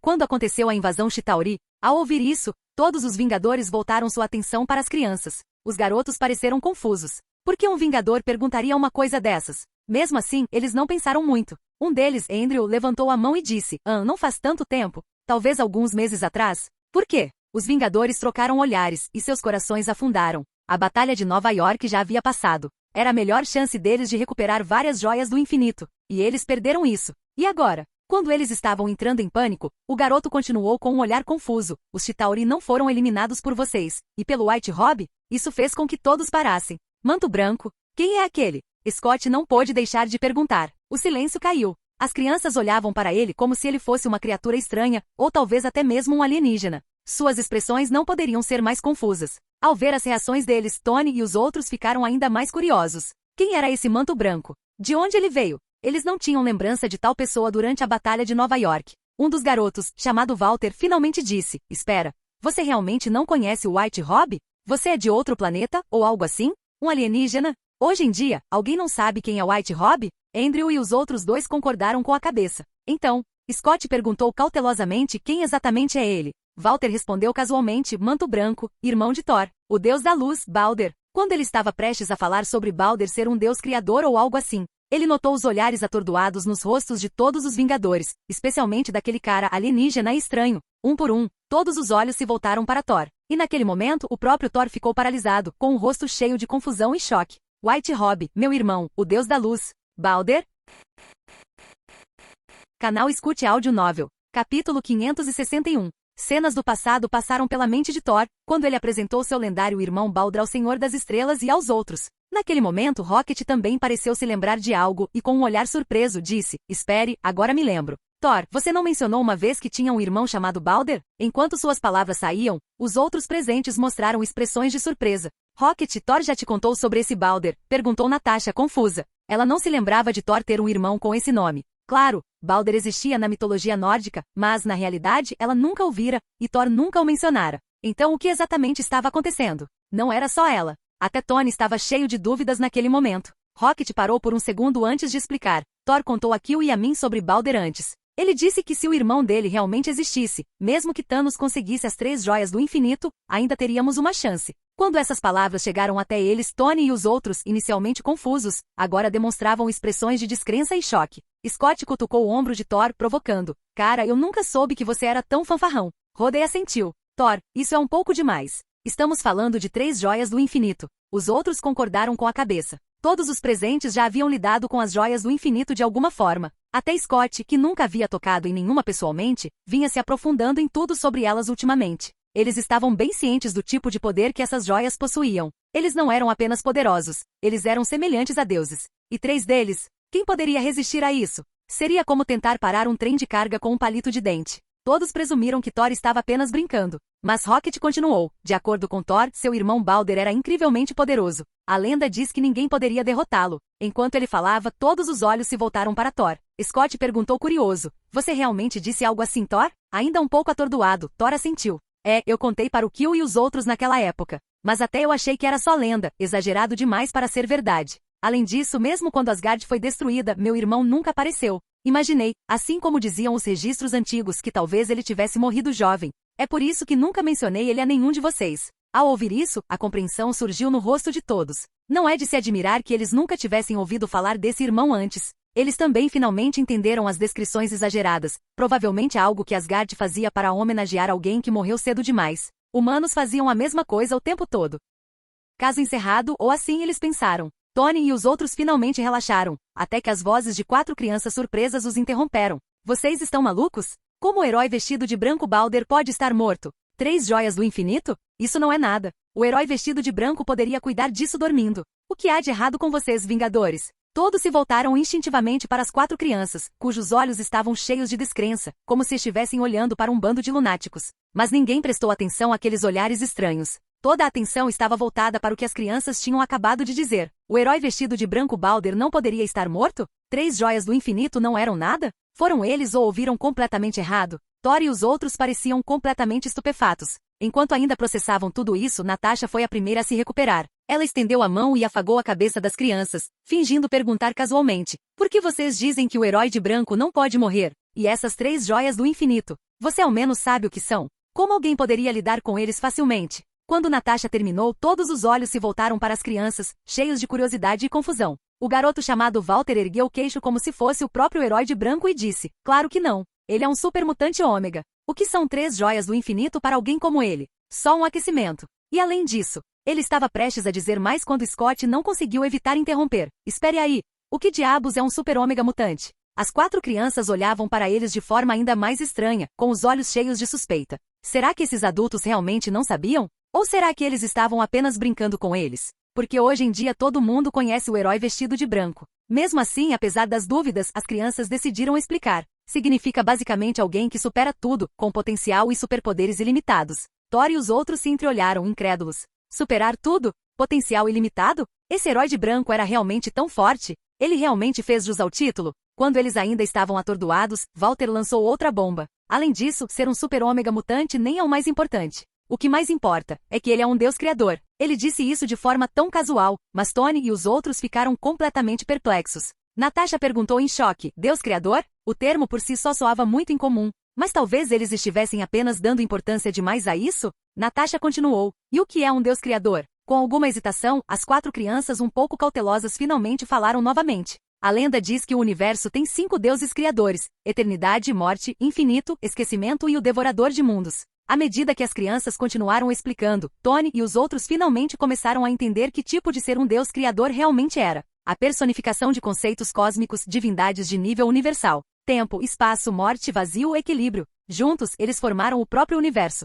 Speaker 2: Quando aconteceu a invasão Chitauri? Ao ouvir isso, todos os Vingadores voltaram sua atenção para as crianças. Os garotos pareceram confusos. Por que um Vingador perguntaria uma coisa dessas? Mesmo assim, eles não pensaram muito. Um deles, Andrew, levantou a mão e disse, não faz tanto tempo, talvez alguns meses atrás. Por quê? Os Vingadores trocaram olhares, e seus corações afundaram. A Batalha de Nova York já havia passado. Era a melhor chance deles de recuperar várias joias do infinito, e eles perderam isso. E agora? Quando eles estavam entrando em pânico, o garoto continuou com um olhar confuso. Os Chitauri não foram eliminados por vocês, e pelo White Robe? Isso fez com que todos parassem. Manto Branco? Quem é aquele? Scott não pôde deixar de perguntar. O silêncio caiu. As crianças olhavam para ele como se ele fosse uma criatura estranha, ou talvez até mesmo um alienígena. Suas expressões não poderiam ser mais confusas. Ao ver as reações deles, Tony e os outros ficaram ainda mais curiosos. Quem era esse Manto Branco? De onde ele veio? Eles não tinham lembrança de tal pessoa durante a Batalha de Nova York. Um dos garotos, chamado Walter, finalmente disse, espera, você realmente não conhece o White Robe? Você é de outro planeta, ou algo assim? Um alienígena? Hoje em dia, alguém não sabe quem é White Robe? Andrew e os outros dois concordaram com a cabeça. Então, Scott perguntou cautelosamente quem exatamente é ele. Walter respondeu casualmente, Manto Branco, irmão de Thor, o deus da luz, Balder. Quando ele estava prestes a falar sobre Balder ser um deus criador ou algo assim, ele notou os olhares atordoados nos rostos de todos os Vingadores, especialmente daquele cara alienígena e estranho. Um por um, todos os olhos se voltaram para Thor. E naquele momento, o próprio Thor ficou paralisado, com o rosto cheio de confusão e choque. White Robe, meu irmão, o deus da luz. Balder? Canal Escute Áudio Novel. Capítulo 561. Cenas do passado passaram pela mente de Thor, quando ele apresentou seu lendário irmão Balder ao Senhor das Estrelas e aos outros. Naquele momento, Rocket também pareceu se lembrar de algo, e com um olhar surpreso disse, espere, agora me lembro. Thor, você não mencionou uma vez que tinha um irmão chamado Balder? Enquanto suas palavras saíam, os outros presentes mostraram expressões de surpresa. Rocket, Thor já te contou sobre esse Balder? Perguntou Natasha, confusa. Ela não se lembrava de Thor ter um irmão com esse nome. Claro, Balder existia na mitologia nórdica, mas, na realidade, ela nunca o vira, e Thor nunca o mencionara. Então o que exatamente estava acontecendo? Não era só ela. Até Tony estava cheio de dúvidas naquele momento. Rocket parou por um segundo antes de explicar. Thor contou a Kill e a mim sobre Balder antes. Ele disse que se o irmão dele realmente existisse, mesmo que Thanos conseguisse as 3 joias do infinito, ainda teríamos uma chance. Quando essas palavras chegaram até eles, Tony e os outros, inicialmente confusos, agora demonstravam expressões de descrença e choque. Scott cutucou o ombro de Thor, provocando. Cara, eu nunca soube que você era tão fanfarrão. Rhodey assentiu. Thor, isso é um pouco demais. Estamos falando de 3 joias do infinito. Os outros concordaram com a cabeça. Todos os presentes já haviam lidado com as joias do infinito de alguma forma. Até Scott, que nunca havia tocado em nenhuma pessoalmente, vinha se aprofundando em tudo sobre elas ultimamente. Eles estavam bem cientes do tipo de poder que essas joias possuíam. Eles não eram apenas poderosos, eles eram semelhantes a deuses. E 3 deles? Quem poderia resistir a isso? Seria como tentar parar um trem de carga com um palito de dente. Todos presumiram que Thor estava apenas brincando. Mas Rocket continuou. De acordo com Thor, seu irmão Balder era incrivelmente poderoso. A lenda diz que ninguém poderia derrotá-lo. Enquanto ele falava, todos os olhos se voltaram para Thor. Scott perguntou curioso. Você realmente disse algo assim, Thor? Ainda um pouco atordoado, Thor assentiu. Eu contei para o Kill e os outros naquela época. Mas até eu achei que era só lenda, exagerado demais para ser verdade. Além disso, mesmo quando Asgard foi destruída, meu irmão nunca apareceu. Imaginei, assim como diziam os registros antigos, que talvez ele tivesse morrido jovem. É por isso que nunca mencionei ele a nenhum de vocês. Ao ouvir isso, a compreensão surgiu no rosto de todos. Não é de se admirar que eles nunca tivessem ouvido falar desse irmão antes. Eles também finalmente entenderam as descrições exageradas, provavelmente algo que Asgard fazia para homenagear alguém que morreu cedo demais. Humanos faziam a mesma coisa o tempo todo. Caso encerrado, ou assim eles pensaram. Tony e os outros finalmente relaxaram, até que as vozes de 4 crianças surpresas os interromperam. Vocês estão malucos? Como o herói vestido de branco Balder pode estar morto? 3 joias do infinito? Isso não é nada. O herói vestido de branco poderia cuidar disso dormindo. O que há de errado com vocês, Vingadores? Todos se voltaram instintivamente para as 4 crianças, cujos olhos estavam cheios de descrença, como se estivessem olhando para um bando de lunáticos. Mas ninguém prestou atenção àqueles olhares estranhos. Toda a atenção estava voltada para o que as crianças tinham acabado de dizer. O herói vestido de branco Balder não poderia estar morto? 3 joias do infinito não eram nada? Foram eles ou ouviram completamente errado? Thor e os outros pareciam completamente estupefatos. Enquanto ainda processavam tudo isso, Natasha foi a primeira a se recuperar. Ela estendeu a mão e afagou a cabeça das crianças, fingindo perguntar casualmente. Por que vocês dizem que o herói de branco não pode morrer? E essas 3 joias do infinito? Você ao menos sabe o que são? Como alguém poderia lidar com eles facilmente? Quando Natasha terminou, todos os olhos se voltaram para as crianças, cheios de curiosidade e confusão. O garoto chamado Walter ergueu o queixo como se fosse o próprio herói de branco e disse, claro que não. Ele é um supermutante ômega. O que são 3 joias do infinito para alguém como ele? Só um aquecimento. E além disso, ele estava prestes a dizer mais quando Scott não conseguiu evitar interromper. Espere aí. O que diabos é um super-ômega mutante? As 4 crianças olhavam para eles de forma ainda mais estranha, com os olhos cheios de suspeita. Será que esses adultos realmente não sabiam? Ou será que eles estavam apenas brincando com eles? Porque hoje em dia todo mundo conhece o herói vestido de branco. Mesmo assim, apesar das dúvidas, as crianças decidiram explicar. Significa basicamente alguém que supera tudo, com potencial e superpoderes ilimitados. Thor e os outros se entreolharam incrédulos. Superar tudo? Potencial ilimitado? Esse herói de branco era realmente tão forte? Ele realmente fez jus ao título? Quando eles ainda estavam atordoados, Walter lançou outra bomba. Além disso, ser um super-ômega mutante nem é o mais importante. O que mais importa é que ele é um deus criador. Ele disse isso de forma tão casual, mas Tony e os outros ficaram completamente perplexos. Natasha perguntou em choque, Deus criador? O termo por si só soava muito incomum. Mas talvez eles estivessem apenas dando importância demais a isso? Natasha continuou, e o que é um deus criador? Com alguma hesitação, as 4 crianças um pouco cautelosas finalmente falaram novamente. A lenda diz que o universo tem 5 deuses criadores, eternidade, morte, infinito, esquecimento e o devorador de mundos. À medida que as crianças continuaram explicando, Tony e os outros finalmente começaram a entender que tipo de ser um deus criador realmente era. A personificação de conceitos cósmicos, divindades de nível universal. Tempo, espaço, morte, vazio, equilíbrio. Juntos, eles formaram o próprio universo.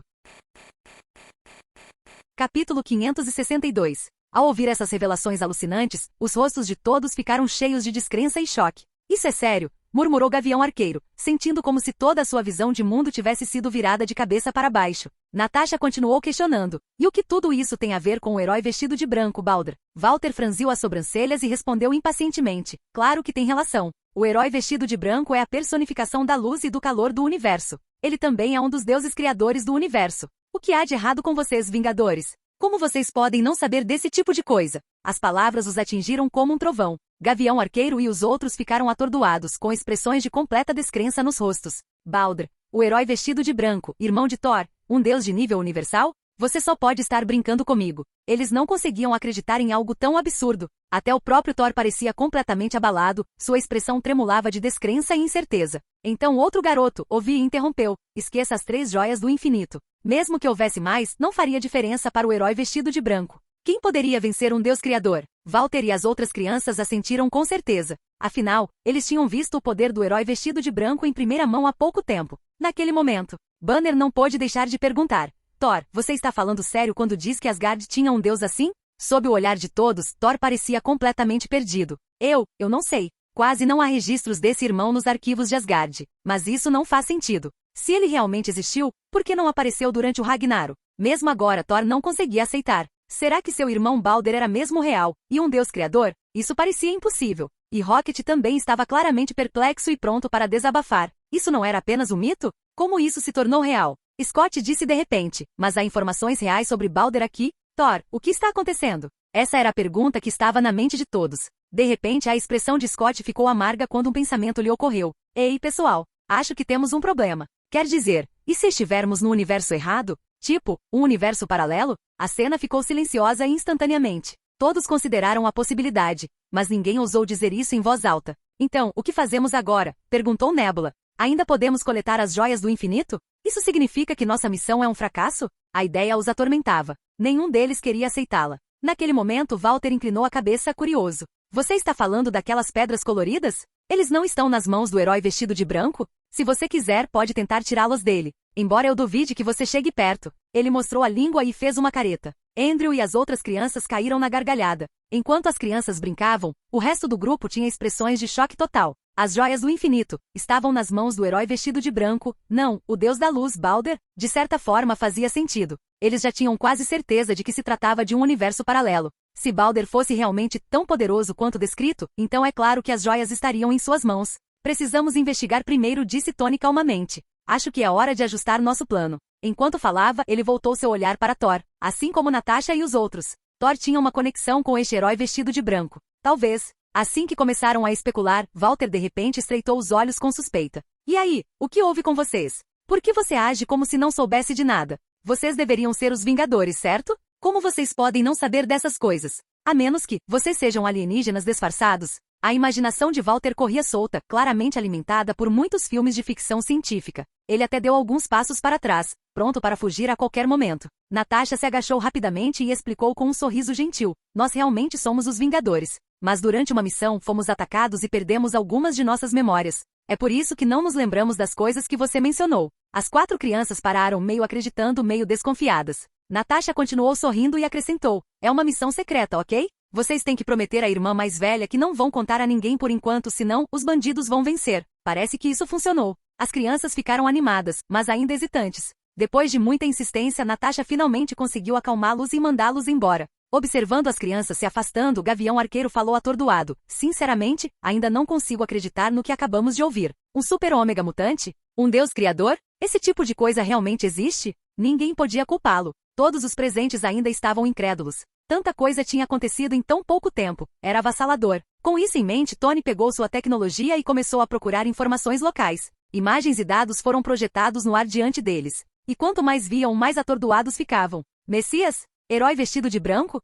Speaker 2: Capítulo 562. Ao ouvir essas revelações alucinantes, os rostos de todos ficaram cheios de descrença e choque. Isso é sério, murmurou Gavião Arqueiro, sentindo como se toda a sua visão de mundo tivesse sido virada de cabeça para baixo. Natasha continuou questionando. E o que tudo isso tem a ver com o herói vestido de branco, Balder? Walter franziu as sobrancelhas e respondeu impacientemente. Claro que tem relação. O herói vestido de branco é a personificação da luz e do calor do universo. Ele também é um dos deuses criadores do universo. O que há de errado com vocês, Vingadores? Como vocês podem não saber desse tipo de coisa? As palavras os atingiram como um trovão. Gavião Arqueiro e os outros ficaram atordoados, com expressões de completa descrença nos rostos. Balder, o herói vestido de branco, irmão de Thor, um deus de nível universal? Você só pode estar brincando comigo. Eles não conseguiam acreditar em algo tão absurdo. Até o próprio Thor parecia completamente abalado, sua expressão tremulava de descrença e incerteza. Então outro garoto, ouvi e interrompeu. Esqueça as 3 joias do infinito. Mesmo que houvesse mais, não faria diferença para o herói vestido de branco. Quem poderia vencer um deus criador? Walter e as outras crianças assentiram com certeza. Afinal, eles tinham visto o poder do herói vestido de branco em primeira mão há pouco tempo. Naquele momento, Banner não pôde deixar de perguntar. Thor, você está falando sério quando diz que Asgard tinha um deus assim? Sob o olhar de todos, Thor parecia completamente perdido. Eu não sei. Quase não há registros desse irmão nos arquivos de Asgard. Mas isso não faz sentido. Se ele realmente existiu, por que não apareceu durante o Ragnarok? Mesmo agora Thor não conseguia aceitar. Será que seu irmão Balder era mesmo real, e um deus criador? Isso parecia impossível. E Rocket também estava claramente perplexo e pronto para desabafar. Isso não era apenas um mito? Como isso se tornou real? Scott disse de repente, mas há informações reais sobre Balder aqui? Thor, o que está acontecendo? Essa era a pergunta que estava na mente de todos. De repente a expressão de Scott ficou amarga quando um pensamento lhe ocorreu. Ei, pessoal, acho que temos um problema. Quer dizer, e se estivermos no universo errado? Tipo, um universo paralelo? A cena ficou silenciosa instantaneamente. Todos consideraram a possibilidade, mas ninguém ousou dizer isso em voz alta. Então, o que fazemos agora? Perguntou Nebula. Ainda podemos coletar as joias do infinito? Isso significa que nossa missão é um fracasso? A ideia os atormentava. Nenhum deles queria aceitá-la. Naquele momento, Walter inclinou a cabeça curioso. Você está falando daquelas pedras coloridas? Eles não estão nas mãos do herói vestido de branco? Se você quiser, pode tentar tirá-los dele. Embora eu duvide que você chegue perto. Ele mostrou a língua e fez uma careta. Andrew e as outras crianças caíram na gargalhada. Enquanto as crianças brincavam, o resto do grupo tinha expressões de choque total. As joias do infinito estavam nas mãos do herói vestido de branco. Não, o deus da luz, Balder, de certa forma fazia sentido. Eles já tinham quase certeza de que se tratava de um universo paralelo. Se Balder fosse realmente tão poderoso quanto descrito, então é claro que as joias estariam em suas mãos. Precisamos investigar primeiro, disse Tony calmamente. Acho que é hora de ajustar nosso plano. Enquanto falava, ele voltou seu olhar para Thor, assim como Natasha e os outros. Thor tinha uma conexão com este herói vestido de branco. Talvez. Assim que começaram a especular, Walter de repente estreitou os olhos com suspeita. E aí, o que houve com vocês? Por que você age como se não soubesse de nada? Vocês deveriam ser os Vingadores, certo? Como vocês podem não saber dessas coisas? A menos que vocês sejam alienígenas disfarçados. A imaginação de Walter corria solta, claramente alimentada por muitos filmes de ficção científica. Ele até deu alguns passos para trás, pronto para fugir a qualquer momento. Natasha se agachou rapidamente e explicou com um sorriso gentil: nós realmente somos os Vingadores. Mas durante uma missão fomos atacados e perdemos algumas de nossas memórias. É por isso que não nos lembramos das coisas que você mencionou. As 4 crianças pararam, meio acreditando, meio desconfiadas. Natasha continuou sorrindo e acrescentou: é uma missão secreta, ok? Vocês têm que prometer à irmã mais velha que não vão contar a ninguém por enquanto, senão os bandidos vão vencer. Parece que isso funcionou. As crianças ficaram animadas, mas ainda hesitantes. Depois de muita insistência, Natasha finalmente conseguiu acalmá-los e mandá-los embora. Observando as crianças se afastando, o Gavião Arqueiro falou atordoado: sinceramente, ainda não consigo acreditar no que acabamos de ouvir. Um super-ômega mutante? Um deus criador? Esse tipo de coisa realmente existe? Ninguém podia culpá-lo. Todos os presentes ainda estavam incrédulos. Tanta coisa tinha acontecido em tão pouco tempo. Era avassalador. Com isso em mente, Tony pegou sua tecnologia e começou a procurar informações locais. Imagens e dados foram projetados no ar diante deles. E quanto mais viam, mais atordoados ficavam. Messias? Herói vestido de branco?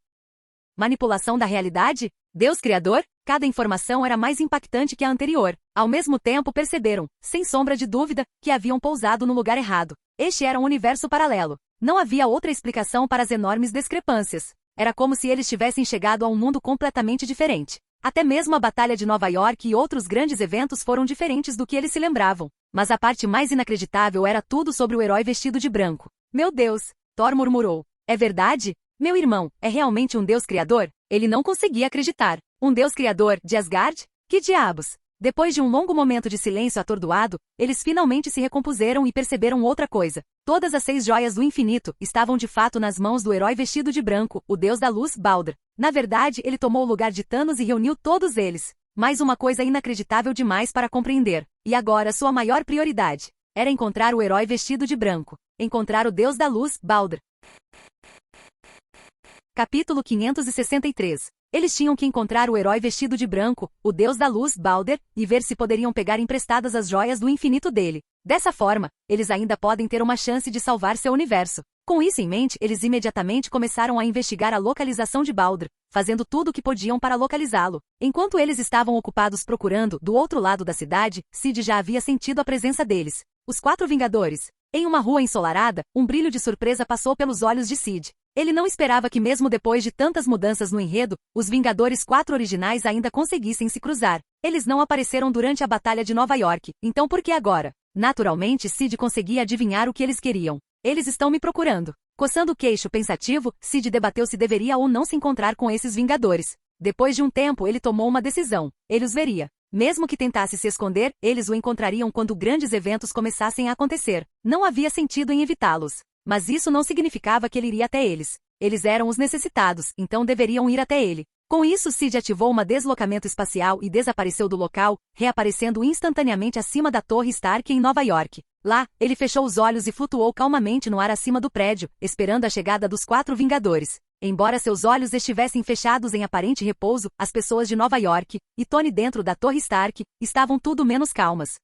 Speaker 2: Manipulação da realidade? Deus criador? Cada informação era mais impactante que a anterior. Ao mesmo tempo perceberam, sem sombra de dúvida, que haviam pousado no lugar errado. Este era um universo paralelo. Não havia outra explicação para as enormes discrepâncias. Era como se eles tivessem chegado a um mundo completamente diferente. Até mesmo a Batalha de Nova York e outros grandes eventos foram diferentes do que eles se lembravam. Mas a parte mais inacreditável era tudo sobre o herói vestido de branco. Meu Deus! Thor murmurou. É verdade? Meu irmão, é realmente um deus criador? Ele não conseguia acreditar. Um deus criador de Asgard? Que diabos! Depois de um longo momento de silêncio atordoado, eles finalmente se recompuseram e perceberam outra coisa. Todas as 6 joias do infinito estavam de fato nas mãos do herói vestido de branco, o deus da luz, Baldur. Na verdade, ele tomou o lugar de Thanos e reuniu todos eles. Mais uma coisa inacreditável demais para compreender. E agora sua maior prioridade era encontrar o herói vestido de branco. Encontrar o deus da luz, Baldur. Capítulo 563. Eles tinham que encontrar o herói vestido de branco, o deus da luz, Baldur, e ver se poderiam pegar emprestadas as joias do infinito dele. Dessa forma, eles ainda podem ter uma chance de salvar seu universo. Com isso em mente, eles imediatamente começaram a investigar a localização de Baldur, fazendo tudo o que podiam para localizá-lo. Enquanto eles estavam ocupados procurando, do outro lado da cidade, Sid já havia sentido a presença deles. Os 4 Vingadores. Em uma rua ensolarada, um brilho de surpresa passou pelos olhos de Sid. Ele não esperava que mesmo depois de tantas mudanças no enredo, os Vingadores 4 originais ainda conseguissem se cruzar. Eles não apareceram durante a Batalha de Nova York, então por que agora? Naturalmente, Sid conseguia adivinhar o que eles queriam. Eles estão me procurando. Coçando o queixo pensativo, Sid debateu se deveria ou não se encontrar com esses Vingadores. Depois de um tempo, ele tomou uma decisão. Ele os veria. Mesmo que tentasse se esconder, eles o encontrariam quando grandes eventos começassem a acontecer. Não havia sentido em evitá-los. Mas isso não significava que ele iria até eles. Eles eram os necessitados, então deveriam ir até ele. Com isso, Sid ativou um deslocamento espacial e desapareceu do local, reaparecendo instantaneamente acima da Torre Stark em Nova York. Lá, ele fechou os olhos e flutuou calmamente no ar acima do prédio, esperando a chegada dos 4 Vingadores. Embora seus olhos estivessem fechados em aparente repouso, as pessoas de Nova York, e Tony dentro da Torre Stark, estavam tudo menos calmas.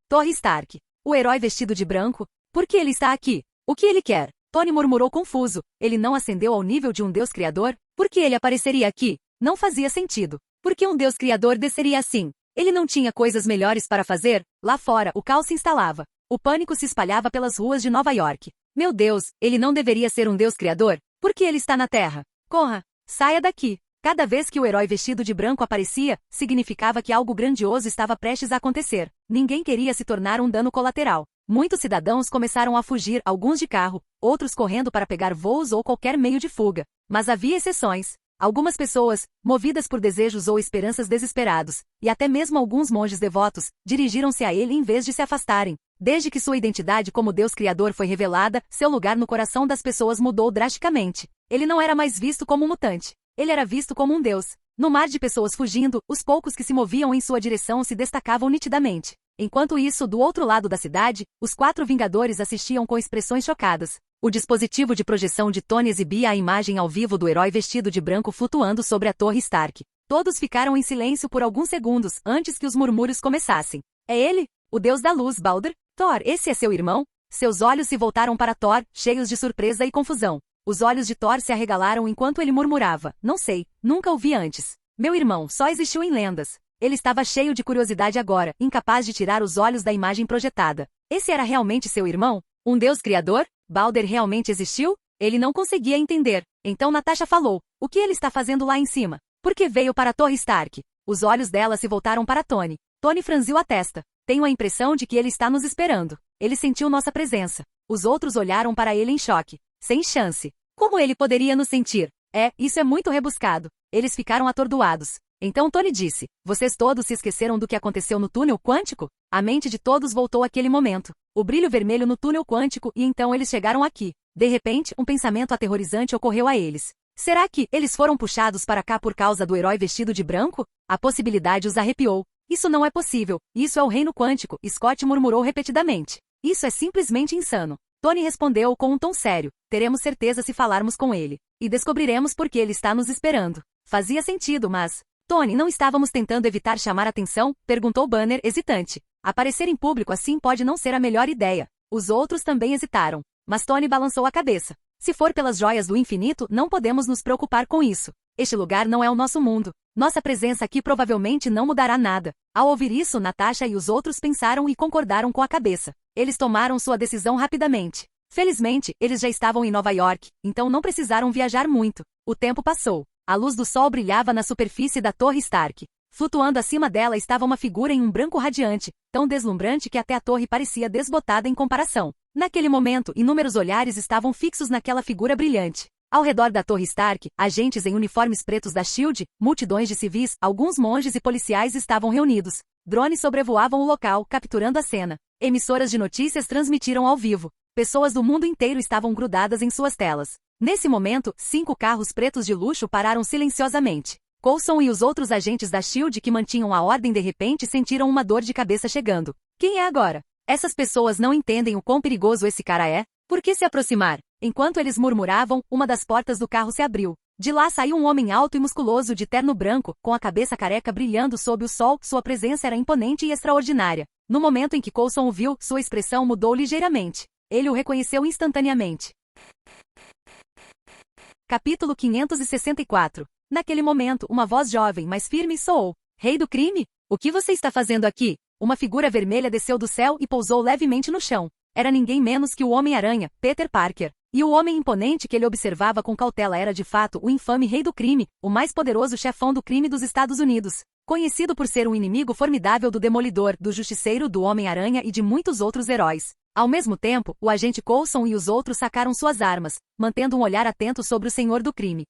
Speaker 2: Torre Stark. O herói vestido de branco? Por que ele está aqui? O que ele quer? Tony murmurou confuso. Ele não ascendeu ao nível de um deus criador? Por que ele apareceria aqui? Não fazia sentido. Por que um deus criador desceria assim? Ele não tinha coisas melhores para fazer? Lá fora, o caos se instalava. O pânico se espalhava pelas ruas de Nova York. Meu Deus, ele não deveria ser um deus criador? Por que ele está na Terra? Corra! Saia daqui! Cada vez que o herói vestido de branco aparecia, significava que algo grandioso estava prestes a acontecer. Ninguém queria se tornar um dano colateral. Muitos cidadãos começaram a fugir, alguns de carro, outros correndo para pegar voos ou qualquer meio de fuga. Mas havia exceções. Algumas pessoas, movidas por desejos ou esperanças desesperados, e até mesmo alguns monges devotos, dirigiram-se a ele em vez de se afastarem. Desde que sua identidade como Deus Criador foi revelada, seu lugar no coração das pessoas mudou drasticamente. Ele não era mais visto como um mutante. Ele era visto como um deus. No mar de pessoas fugindo, os poucos que se moviam em sua direção se destacavam nitidamente. Enquanto isso, do outro lado da cidade, os 4 Vingadores assistiam com expressões chocadas. O dispositivo de projeção de Tony exibia a imagem ao vivo do herói vestido de branco flutuando sobre a Torre Stark. Todos ficaram em silêncio por alguns segundos, antes que os murmúrios começassem. É ele? O deus da luz, Baldur? Thor, esse é seu irmão? Seus olhos se voltaram para Thor, cheios de surpresa e confusão. Os olhos de Thor se arregalaram enquanto ele murmurava: não sei, nunca o vi antes. Meu irmão só existiu em lendas. Ele estava cheio de curiosidade agora, incapaz de tirar os olhos da imagem projetada. Esse era realmente seu irmão? Um deus criador? Balder realmente existiu? Ele não conseguia entender. Então Natasha falou: o que ele está fazendo lá em cima? Por que veio para a Torre Stark? Os olhos dela se voltaram para Tony. Tony franziu a testa. Tenho a impressão de que ele está nos esperando. Ele sentiu nossa presença. Os outros olharam para ele em choque. Sem chance. Como ele poderia nos sentir? Isso é muito rebuscado. Eles ficaram atordoados. Então Tony disse: vocês todos se esqueceram do que aconteceu no túnel quântico? A mente de todos voltou àquele momento. O brilho vermelho no túnel quântico e então eles chegaram aqui. De repente, um pensamento aterrorizante ocorreu a eles. Será que eles foram puxados para cá por causa do herói vestido de branco? A possibilidade os arrepiou. Isso não é possível. Isso é o reino quântico, Scott murmurou repetidamente. Isso é simplesmente insano. Tony respondeu com um tom sério: teremos certeza se falarmos com ele. E descobriremos por que ele está nos esperando. Fazia sentido, mas... Tony, não estávamos tentando evitar chamar atenção? Perguntou Banner, hesitante. Aparecer em público assim pode não ser a melhor ideia. Os outros também hesitaram. Mas Tony balançou a cabeça. Se for pelas joias do infinito, não podemos nos preocupar com isso. Este lugar não é o nosso mundo. Nossa presença aqui provavelmente não mudará nada. Ao ouvir isso, Natasha e os outros pensaram e concordaram com a cabeça. Eles tomaram sua decisão rapidamente. Felizmente, eles já estavam em Nova York, então não precisaram viajar muito. O tempo passou. A luz do sol brilhava na superfície da Torre Stark. Flutuando acima dela estava uma figura em um branco radiante, tão deslumbrante que até a torre parecia desbotada em comparação. Naquele momento, inúmeros olhares estavam fixos naquela figura brilhante. Ao redor da Torre Stark, agentes em uniformes pretos da SHIELD, multidões de civis, alguns monges e policiais estavam reunidos. Drones sobrevoavam o local, capturando a cena. Emissoras de notícias transmitiram ao vivo. Pessoas do mundo inteiro estavam grudadas em suas telas. Nesse momento, 5 carros pretos de luxo pararam silenciosamente. Coulson e os outros agentes da SHIELD que mantinham a ordem de repente sentiram uma dor de cabeça chegando. Quem é agora? Essas pessoas não entendem o quão perigoso esse cara é? Por que se aproximar? Enquanto eles murmuravam, uma das portas do carro se abriu. De lá saiu um homem alto e musculoso de terno branco, com a cabeça careca brilhando sob o sol. Sua presença era imponente e extraordinária. No momento em que Coulson o viu, sua expressão mudou ligeiramente. Ele o reconheceu instantaneamente. Capítulo 564. Naquele momento, uma voz jovem, mas firme, soou. Rei do crime? O que você está fazendo aqui? Uma figura vermelha desceu do céu e pousou levemente no chão. Era ninguém menos que o Homem-Aranha, Peter Parker. E o homem imponente que ele observava com cautela era de fato o infame Rei do Crime, o mais poderoso chefão do crime dos Estados Unidos. Conhecido por ser um inimigo formidável do Demolidor, do Justiceiro, do Homem-Aranha e de muitos outros heróis. Ao mesmo tempo, o agente Coulson e os outros sacaram suas armas, mantendo um olhar atento sobre o Senhor do Crime.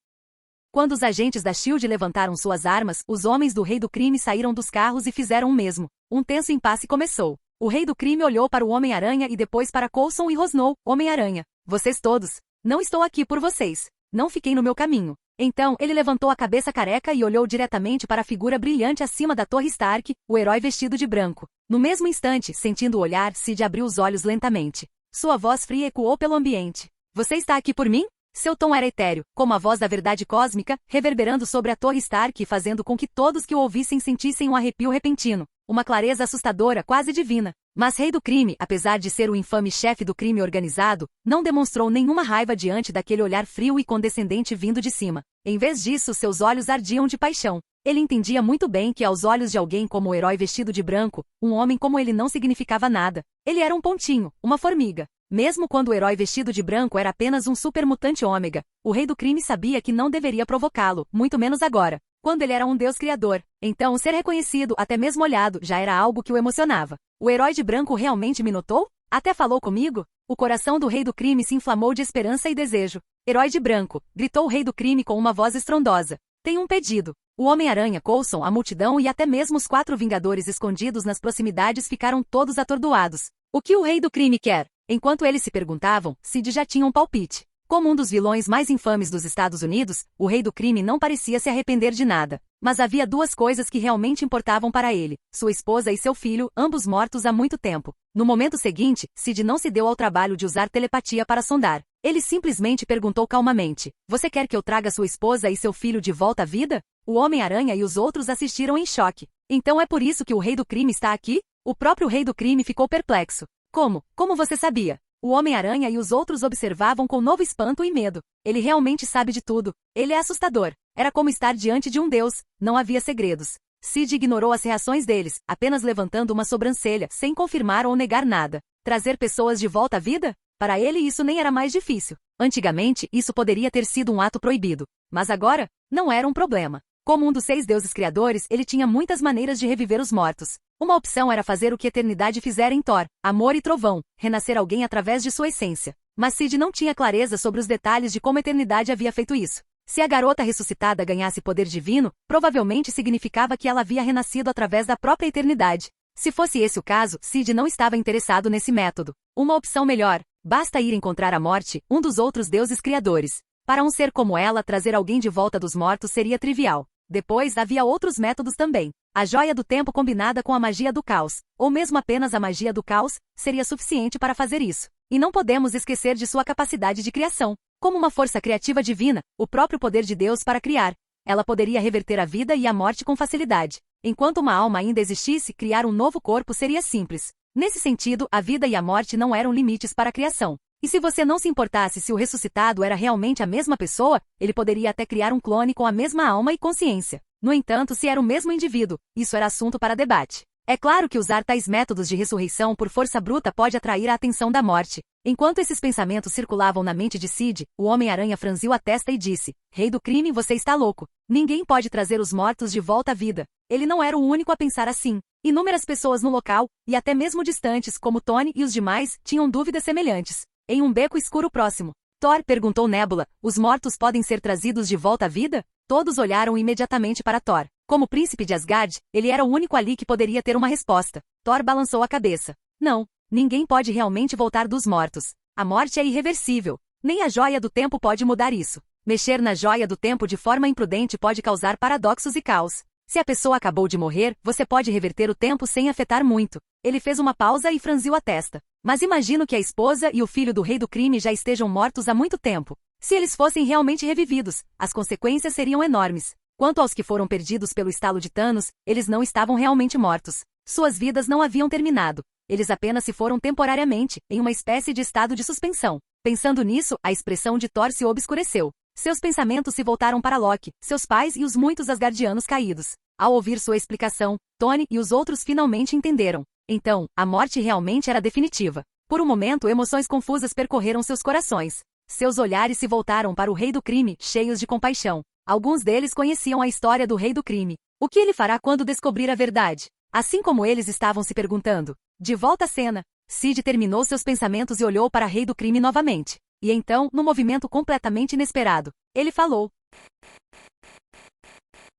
Speaker 2: Quando os agentes da SHIELD levantaram suas armas, os homens do Rei do Crime saíram dos carros e fizeram o mesmo. Um tenso impasse começou. O Rei do Crime olhou para o Homem-Aranha e depois para Coulson e rosnou: Homem-Aranha, vocês todos. Não estou aqui por vocês. Não fiquei no meu caminho. Então, ele levantou a cabeça careca e olhou diretamente para a figura brilhante acima da Torre Stark, o herói vestido de branco. No mesmo instante, sentindo o olhar, Sid abriu os olhos lentamente. Sua voz fria ecoou pelo ambiente. Você está aqui por mim? Seu tom era etéreo, como a voz da verdade cósmica, reverberando sobre a Torre Stark e fazendo com que todos que o ouvissem sentissem um arrepio repentino. Uma clareza assustadora, quase divina. Mas Rei do Crime, apesar de ser o infame chefe do crime organizado, não demonstrou nenhuma raiva diante daquele olhar frio e condescendente vindo de cima. Em vez disso, seus olhos ardiam de paixão. Ele entendia muito bem que aos olhos de alguém como o herói vestido de branco, um homem como ele não significava nada. Ele era um pontinho, uma formiga. Mesmo quando o herói vestido de branco era apenas um supermutante ômega, o Rei do Crime sabia que não deveria provocá-lo, muito menos agora, quando ele era um deus criador. Então, ser reconhecido, até mesmo olhado, já era algo que o emocionava. O herói de branco realmente me notou? Até falou comigo? O coração do Rei do Crime se inflamou de esperança e desejo. Herói de branco, gritou o Rei do Crime com uma voz estrondosa. Tenho um pedido. O Homem-Aranha, Coulson, a multidão e até mesmo os 4 Vingadores escondidos nas proximidades ficaram todos atordoados. O que o Rei do Crime quer? Enquanto eles se perguntavam, Sid já tinha um palpite. Como um dos vilões mais infames dos Estados Unidos, o Rei do Crime não parecia se arrepender de nada. Mas havia 2 coisas que realmente importavam para ele: sua esposa e seu filho, ambos mortos há muito tempo. No momento seguinte, Sid não se deu ao trabalho de usar telepatia para sondar. Ele simplesmente perguntou calmamente: Você quer que eu traga sua esposa e seu filho de volta à vida? O Homem-Aranha e os outros assistiram em choque. Então é por isso que o Rei do Crime está aqui? O próprio Rei do Crime ficou perplexo. Como? Como você sabia? O Homem-Aranha e os outros observavam com novo espanto e medo. Ele realmente sabe de tudo. Ele é assustador. Era como estar diante de um deus. Não havia segredos. Sid ignorou as reações deles, apenas levantando uma sobrancelha, sem confirmar ou negar nada. Trazer pessoas de volta à vida? Para ele isso nem era mais difícil. Antigamente, isso poderia ter sido um ato proibido. Mas agora, não era um problema. Como um dos 6 deuses criadores, ele tinha muitas maneiras de reviver os mortos. Uma opção era fazer o que a eternidade fizera em Thor, amor e trovão, renascer alguém através de sua essência. Mas Sid não tinha clareza sobre os detalhes de como a eternidade havia feito isso. Se a garota ressuscitada ganhasse poder divino, provavelmente significava que ela havia renascido através da própria eternidade. Se fosse esse o caso, Sid não estava interessado nesse método. Uma opção melhor, basta ir encontrar a morte, um dos outros deuses criadores. Para um ser como ela, trazer alguém de volta dos mortos seria trivial. Depois havia outros métodos também. A joia do tempo combinada com a magia do caos, ou mesmo apenas a magia do caos, seria suficiente para fazer isso. E não podemos esquecer de sua capacidade de criação. Como uma força criativa divina, o próprio poder de Deus para criar. Ela poderia reverter a vida e a morte com facilidade. Enquanto uma alma ainda existisse, criar um novo corpo seria simples. Nesse sentido, a vida e a morte não eram limites para a criação. E se você não se importasse se o ressuscitado era realmente a mesma pessoa, ele poderia até criar um clone com a mesma alma e consciência. No entanto, se era o mesmo indivíduo, isso era assunto para debate. É claro que usar tais métodos de ressurreição por força bruta pode atrair a atenção da morte. Enquanto esses pensamentos circulavam na mente de Sid, o Homem-Aranha franziu a testa e disse: Rei do crime, você está louco. Ninguém pode trazer os mortos de volta à vida. Ele não era o único a pensar assim. Inúmeras pessoas no local, e até mesmo distantes, como Tony e os demais, tinham dúvidas semelhantes. Em um beco escuro próximo, Thor perguntou Nebula: os mortos podem ser trazidos de volta à vida? Todos olharam imediatamente para Thor. Como príncipe de Asgard, ele era o único ali que poderia ter uma resposta. Thor balançou a cabeça. Não, ninguém pode realmente voltar dos mortos. A morte é irreversível. Nem a joia do tempo pode mudar isso. Mexer na joia do tempo de forma imprudente pode causar paradoxos e caos. Se a pessoa acabou de morrer, você pode reverter o tempo sem afetar muito. Ele fez uma pausa e franziu a testa. Mas imagino que a esposa e o filho do rei do crime já estejam mortos há muito tempo. Se eles fossem realmente revividos, as consequências seriam enormes. Quanto aos que foram perdidos pelo estalo de Thanos, eles não estavam realmente mortos. Suas vidas não haviam terminado. Eles apenas se foram temporariamente, em uma espécie de estado de suspensão. Pensando nisso, a expressão de Thor se obscureceu. Seus pensamentos se voltaram para Loki, seus pais e os muitos asgardianos caídos. Ao ouvir sua explicação, Tony e os outros finalmente entenderam. Então, a morte realmente era definitiva. Por um momento, emoções confusas percorreram seus corações. Seus olhares se voltaram para o rei do crime, cheios de compaixão. Alguns deles conheciam a história do rei do crime. O que ele fará quando descobrir a verdade? Assim como eles estavam se perguntando. De volta à cena, Sid terminou seus pensamentos e olhou para o rei do crime novamente. E então, num movimento completamente inesperado, ele falou.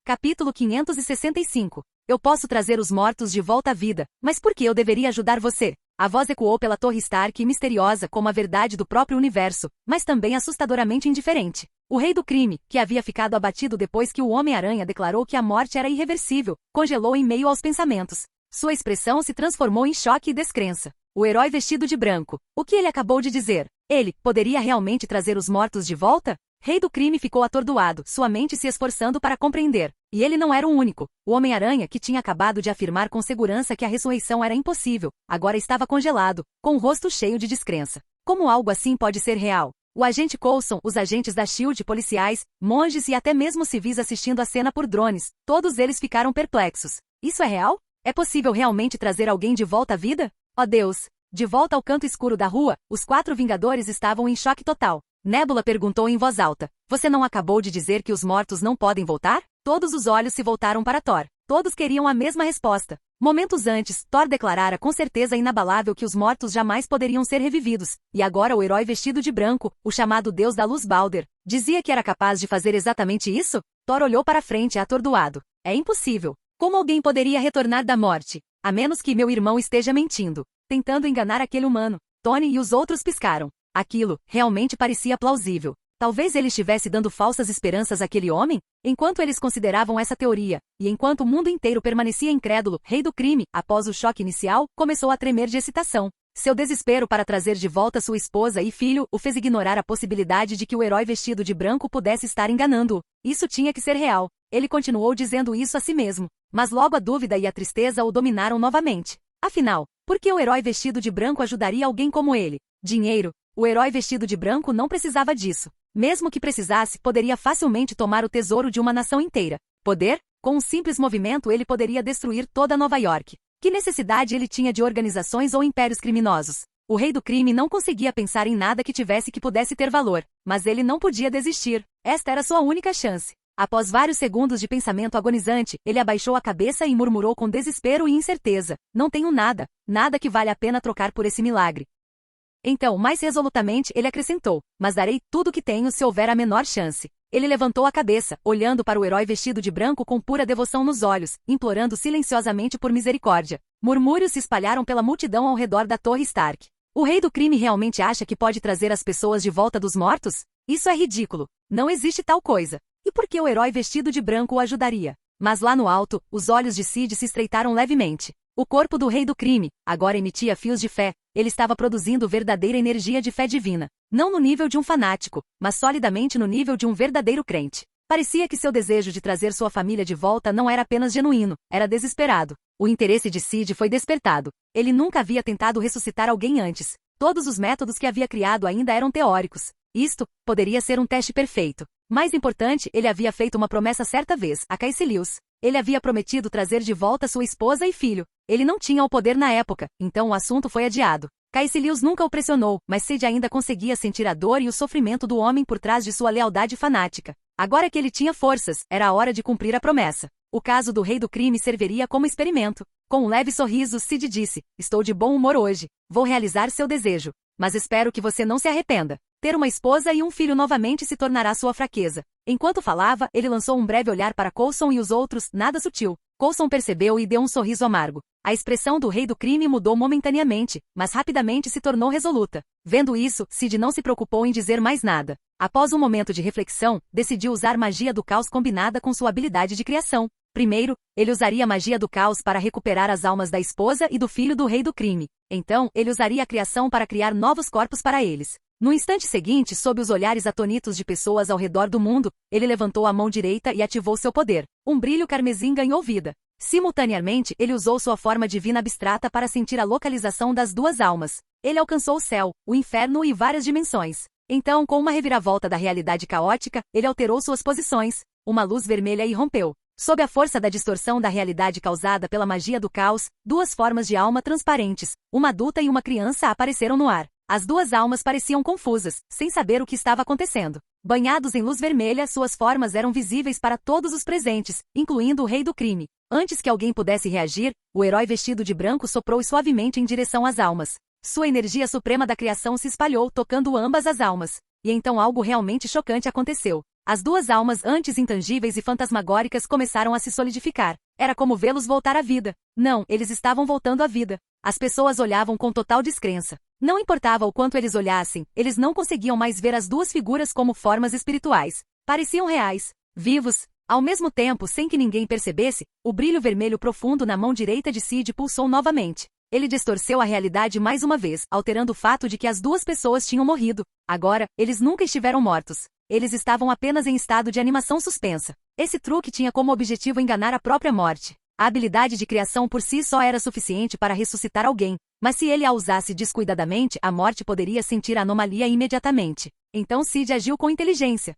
Speaker 2: Capítulo 565. Eu posso trazer os mortos de volta à vida, mas por que eu deveria ajudar você? A voz ecoou pela Torre Stark misteriosa como a verdade do próprio universo, mas também assustadoramente indiferente. O rei do crime, que havia ficado abatido depois que o Homem-Aranha declarou que a morte era irreversível, congelou em meio aos pensamentos. Sua expressão se transformou em choque e descrença. O herói vestido de branco. O que ele acabou de dizer? Ele poderia realmente trazer os mortos de volta? Rei do crime ficou atordoado, sua mente se esforçando para compreender. E ele não era o único. O Homem-Aranha, que tinha acabado de afirmar com segurança que a ressurreição era impossível, agora estava congelado, com o rosto cheio de descrença. Como algo assim pode ser real? O agente Coulson, os agentes da SHIELD, policiais, monges e até mesmo civis assistindo a cena por drones, todos eles ficaram perplexos. Isso é real? É possível realmente trazer alguém de volta à vida? Oh Deus! De volta ao canto escuro da rua, os 4 Vingadores estavam em choque total. Nebula perguntou em voz alta. Você não acabou de dizer que os mortos não podem voltar? Todos os olhos se voltaram para Thor. Todos queriam a mesma resposta. Momentos antes, Thor declarara com certeza inabalável que os mortos jamais poderiam ser revividos. E agora o herói vestido de branco, o chamado Deus da Luz Balder, dizia que era capaz de fazer exatamente isso? Thor olhou para frente atordoado. É impossível. Como alguém poderia retornar da morte? A menos que meu irmão esteja mentindo. Tentando enganar aquele humano. Tony e os outros piscaram. Aquilo realmente parecia plausível. Talvez ele estivesse dando falsas esperanças àquele homem? Enquanto eles consideravam essa teoria, e enquanto o mundo inteiro permanecia incrédulo, rei do crime, após o choque inicial, começou a tremer de excitação. Seu desespero para trazer de volta sua esposa e filho o fez ignorar a possibilidade de que o herói vestido de branco pudesse estar enganando-o. Isso tinha que ser real. Ele continuou dizendo isso a si mesmo. Mas logo a dúvida e a tristeza o dominaram novamente. Afinal, por que o herói vestido de branco ajudaria alguém como ele? Dinheiro. O herói vestido de branco não precisava disso. Mesmo que precisasse, poderia facilmente tomar o tesouro de uma nação inteira. Poder? Com um simples movimento ele poderia destruir toda Nova York. Que necessidade ele tinha de organizações ou impérios criminosos? O rei do crime não conseguia pensar em nada que tivesse que pudesse ter valor, mas ele não podia desistir. Esta era sua única chance. Após vários segundos de pensamento agonizante, ele abaixou a cabeça e murmurou com desespero e incerteza: não tenho nada, nada que valha a pena trocar por esse milagre. Então, mais resolutamente, ele acrescentou: mas darei tudo o que tenho se houver a menor chance. Ele levantou a cabeça, olhando para o herói vestido de branco com pura devoção nos olhos, implorando silenciosamente por misericórdia. Murmúrios se espalharam pela multidão ao redor da Torre Stark. O rei do crime realmente acha que pode trazer as pessoas de volta dos mortos? Isso é ridículo. Não existe tal coisa. E por que o herói vestido de branco o ajudaria? Mas lá no alto, os olhos de Sid se estreitaram levemente. O corpo do rei do crime agora emitia fios de fé. Ele estava produzindo verdadeira energia de fé divina. Não no nível de um fanático, mas solidamente no nível de um verdadeiro crente. Parecia que seu desejo de trazer sua família de volta não era apenas genuíno, era desesperado. O interesse de Sid foi despertado. Ele nunca havia tentado ressuscitar alguém antes. Todos os métodos que havia criado ainda eram teóricos. Isto poderia ser um teste perfeito. Mais importante, ele havia feito uma promessa certa vez a Caecilius. Ele havia prometido trazer de volta sua esposa e filho. Ele não tinha o poder na época, então o assunto foi adiado. Caecilius nunca o pressionou, mas Sid ainda conseguia sentir a dor e o sofrimento do homem por trás de sua lealdade fanática. Agora que ele tinha forças, era a hora de cumprir a promessa. O caso do rei do crime serviria como experimento. Com um leve sorriso, Sid disse: estou de bom humor hoje. Vou realizar seu desejo. Mas espero que você não se arrependa. Ter uma esposa e um filho novamente se tornará sua fraqueza. Enquanto falava, ele lançou um breve olhar para Coulson e os outros, nada sutil. Coulson percebeu e deu um sorriso amargo. A expressão do rei do crime mudou momentaneamente, mas rapidamente se tornou resoluta. Vendo isso, Sid não se preocupou em dizer mais nada. Após um momento de reflexão, decidiu usar magia do caos combinada com sua habilidade de criação. Primeiro, ele usaria a magia do caos para recuperar as almas da esposa e do filho do rei do crime. Então, ele usaria a criação para criar novos corpos para eles. No instante seguinte, sob os olhares atônitos de pessoas ao redor do mundo, ele levantou a mão direita e ativou seu poder. Um brilho carmesim ganhou vida. Simultaneamente, ele usou sua forma divina abstrata para sentir a localização das duas almas. Ele alcançou o céu, o inferno e várias dimensões. Então, com uma reviravolta da realidade caótica, ele alterou suas posições. Uma luz vermelha irrompeu. Sob a força da distorção da realidade causada pela magia do caos, duas formas de alma transparentes, uma adulta e uma criança, apareceram no ar. As duas almas pareciam confusas, sem saber o que estava acontecendo. Banhados em luz vermelha, suas formas eram visíveis para todos os presentes, incluindo o rei do crime. Antes que alguém pudesse reagir, o herói vestido de branco soprou suavemente em direção às almas. Sua energia suprema da criação se espalhou, tocando ambas as almas. E então algo realmente chocante aconteceu. As duas almas antes intangíveis e fantasmagóricas começaram a se solidificar. Era como vê-los voltar à vida. Não, eles estavam voltando à vida. As pessoas olhavam com total descrença. Não importava o quanto eles olhassem, eles não conseguiam mais ver as duas figuras como formas espirituais. Pareciam reais, vivos. Ao mesmo tempo, sem que ninguém percebesse, o brilho vermelho profundo na mão direita de Sid pulsou novamente. Ele distorceu a realidade mais uma vez, alterando o fato de que as duas pessoas tinham morrido. Agora, eles nunca estiveram mortos. Eles estavam apenas em estado de animação suspensa. Esse truque tinha como objetivo enganar a própria morte. A habilidade de criação por si só era suficiente para ressuscitar alguém, mas se ele a usasse descuidadamente, a morte poderia sentir a anomalia imediatamente. Então Sid agiu com inteligência.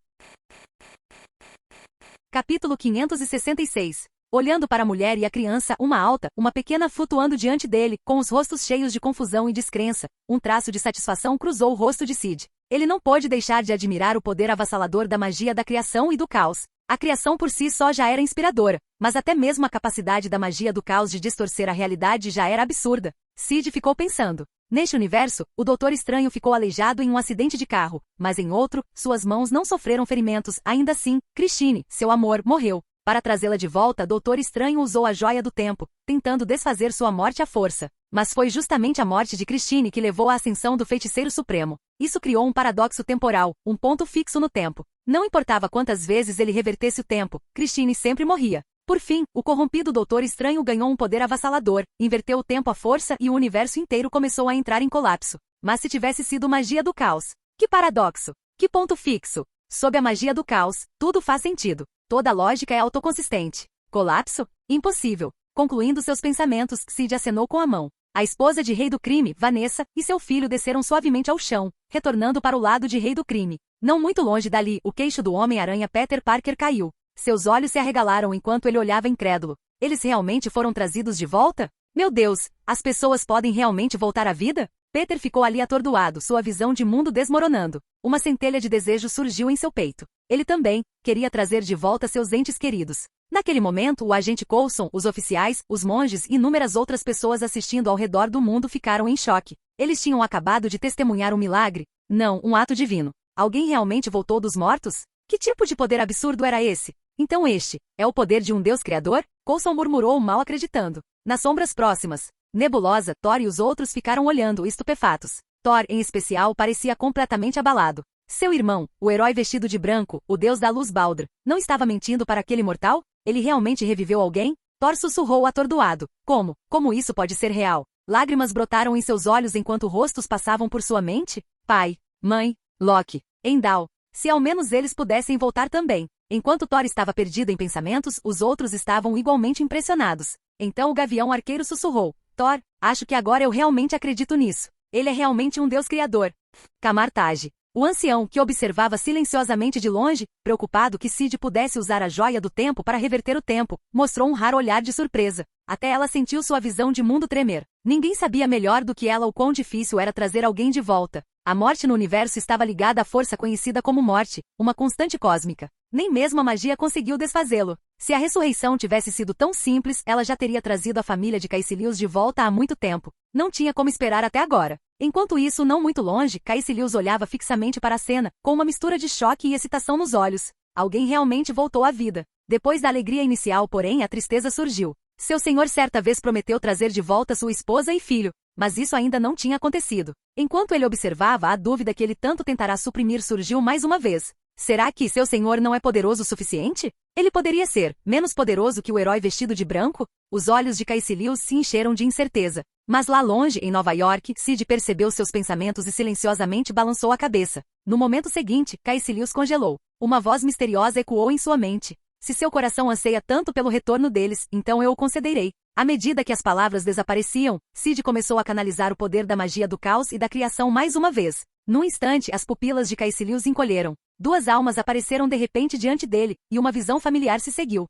Speaker 2: Capítulo 566. Olhando para a mulher e a criança, uma alta, uma pequena flutuando diante dele, com os rostos cheios de confusão e descrença, um traço de satisfação cruzou o rosto de Sid. Ele não pôde deixar de admirar o poder avassalador da magia da criação e do caos. A criação por si só já era inspiradora, mas até mesmo a capacidade da magia do caos de distorcer a realidade já era absurda. Sid ficou pensando. Neste universo, o Doutor Estranho ficou aleijado em um acidente de carro, mas em outro, suas mãos não sofreram ferimentos. Ainda assim, Christine, seu amor, morreu. Para trazê-la de volta, Doutor Estranho usou a Joia do Tempo, tentando desfazer sua morte à força. Mas foi justamente a morte de Christine que levou à ascensão do Feiticeiro Supremo. Isso criou um paradoxo temporal, um ponto fixo no tempo. Não importava quantas vezes ele revertesse o tempo, Christine sempre morria. Por fim, o corrompido Doutor Estranho ganhou um poder avassalador, inverteu o tempo à força e o universo inteiro começou a entrar em colapso. Mas se tivesse sido magia do caos? Que paradoxo! Que ponto fixo! Sob a magia do caos, tudo faz sentido. Toda lógica é autoconsistente. Colapso? Impossível. Concluindo seus pensamentos, Sid acenou com a mão. A esposa de Rei do Crime, Vanessa, e seu filho desceram suavemente ao chão, retornando para o lado de Rei do Crime. Não muito longe dali, o queixo do Homem-Aranha Peter Parker caiu. Seus olhos se arregalaram enquanto ele olhava incrédulo. Eles realmente foram trazidos de volta? Meu Deus, as pessoas podem realmente voltar à vida? Peter ficou ali atordoado, sua visão de mundo desmoronando. Uma centelha de desejo surgiu em seu peito. Ele também queria trazer de volta seus entes queridos. Naquele momento, o agente Coulson, os oficiais, os monges e inúmeras outras pessoas assistindo ao redor do mundo ficaram em choque. Eles tinham acabado de testemunhar um milagre? Não, um ato divino. Alguém realmente voltou dos mortos? Que tipo de poder absurdo era esse? Então este é o poder de um Deus criador? Coulson murmurou mal acreditando. Nas sombras próximas, Nebulosa, Thor e os outros ficaram olhando, estupefatos. Thor, em especial, parecia completamente abalado. Seu irmão, o herói vestido de branco, o deus da luz Baldur, não estava mentindo para aquele mortal? Ele realmente reviveu alguém? Thor sussurrou atordoado. Como? Como isso pode ser real? Lágrimas brotaram em seus olhos enquanto rostos passavam por sua mente? Pai, mãe, Loki, Heimdall. Se ao menos eles pudessem voltar também. Enquanto Thor estava perdido em pensamentos, os outros estavam igualmente impressionados. Então o Gavião Arqueiro sussurrou. Thor, acho que agora eu realmente acredito nisso. Ele é realmente um Deus criador. Camartage. O ancião, que observava silenciosamente de longe, preocupado que Cid pudesse usar a joia do tempo para reverter o tempo, mostrou um raro olhar de surpresa. Até ela sentiu sua visão de mundo tremer. Ninguém sabia melhor do que ela o quão difícil era trazer alguém de volta. A morte no universo estava ligada à força conhecida como morte, uma constante cósmica. Nem mesmo a magia conseguiu desfazê-lo. Se a ressurreição tivesse sido tão simples, ela já teria trazido a família de Caecilius de volta há muito tempo. Não tinha como esperar até agora. Enquanto isso, não muito longe, Caecilius olhava fixamente para a cena, com uma mistura de choque e excitação nos olhos. Alguém realmente voltou à vida. Depois da alegria inicial, porém, a tristeza surgiu. Seu senhor certa vez prometeu trazer de volta sua esposa e filho, mas isso ainda não tinha acontecido. Enquanto ele observava, a dúvida que ele tanto tentará suprimir surgiu mais uma vez. Será que seu senhor não é poderoso o suficiente? Ele poderia ser menos poderoso que o herói vestido de branco? Os olhos de Caecilius se encheram de incerteza. Mas lá longe, em Nova York, Cid percebeu seus pensamentos e silenciosamente balançou a cabeça. No momento seguinte, Caecilius congelou. Uma voz misteriosa ecoou em sua mente. Se seu coração anseia tanto pelo retorno deles, então eu o concederei. À medida que as palavras desapareciam, Cid começou a canalizar o poder da magia do caos e da criação mais uma vez. Num instante, as pupilas de Caecilius encolheram. Duas almas apareceram de repente diante dele, e uma visão familiar se seguiu.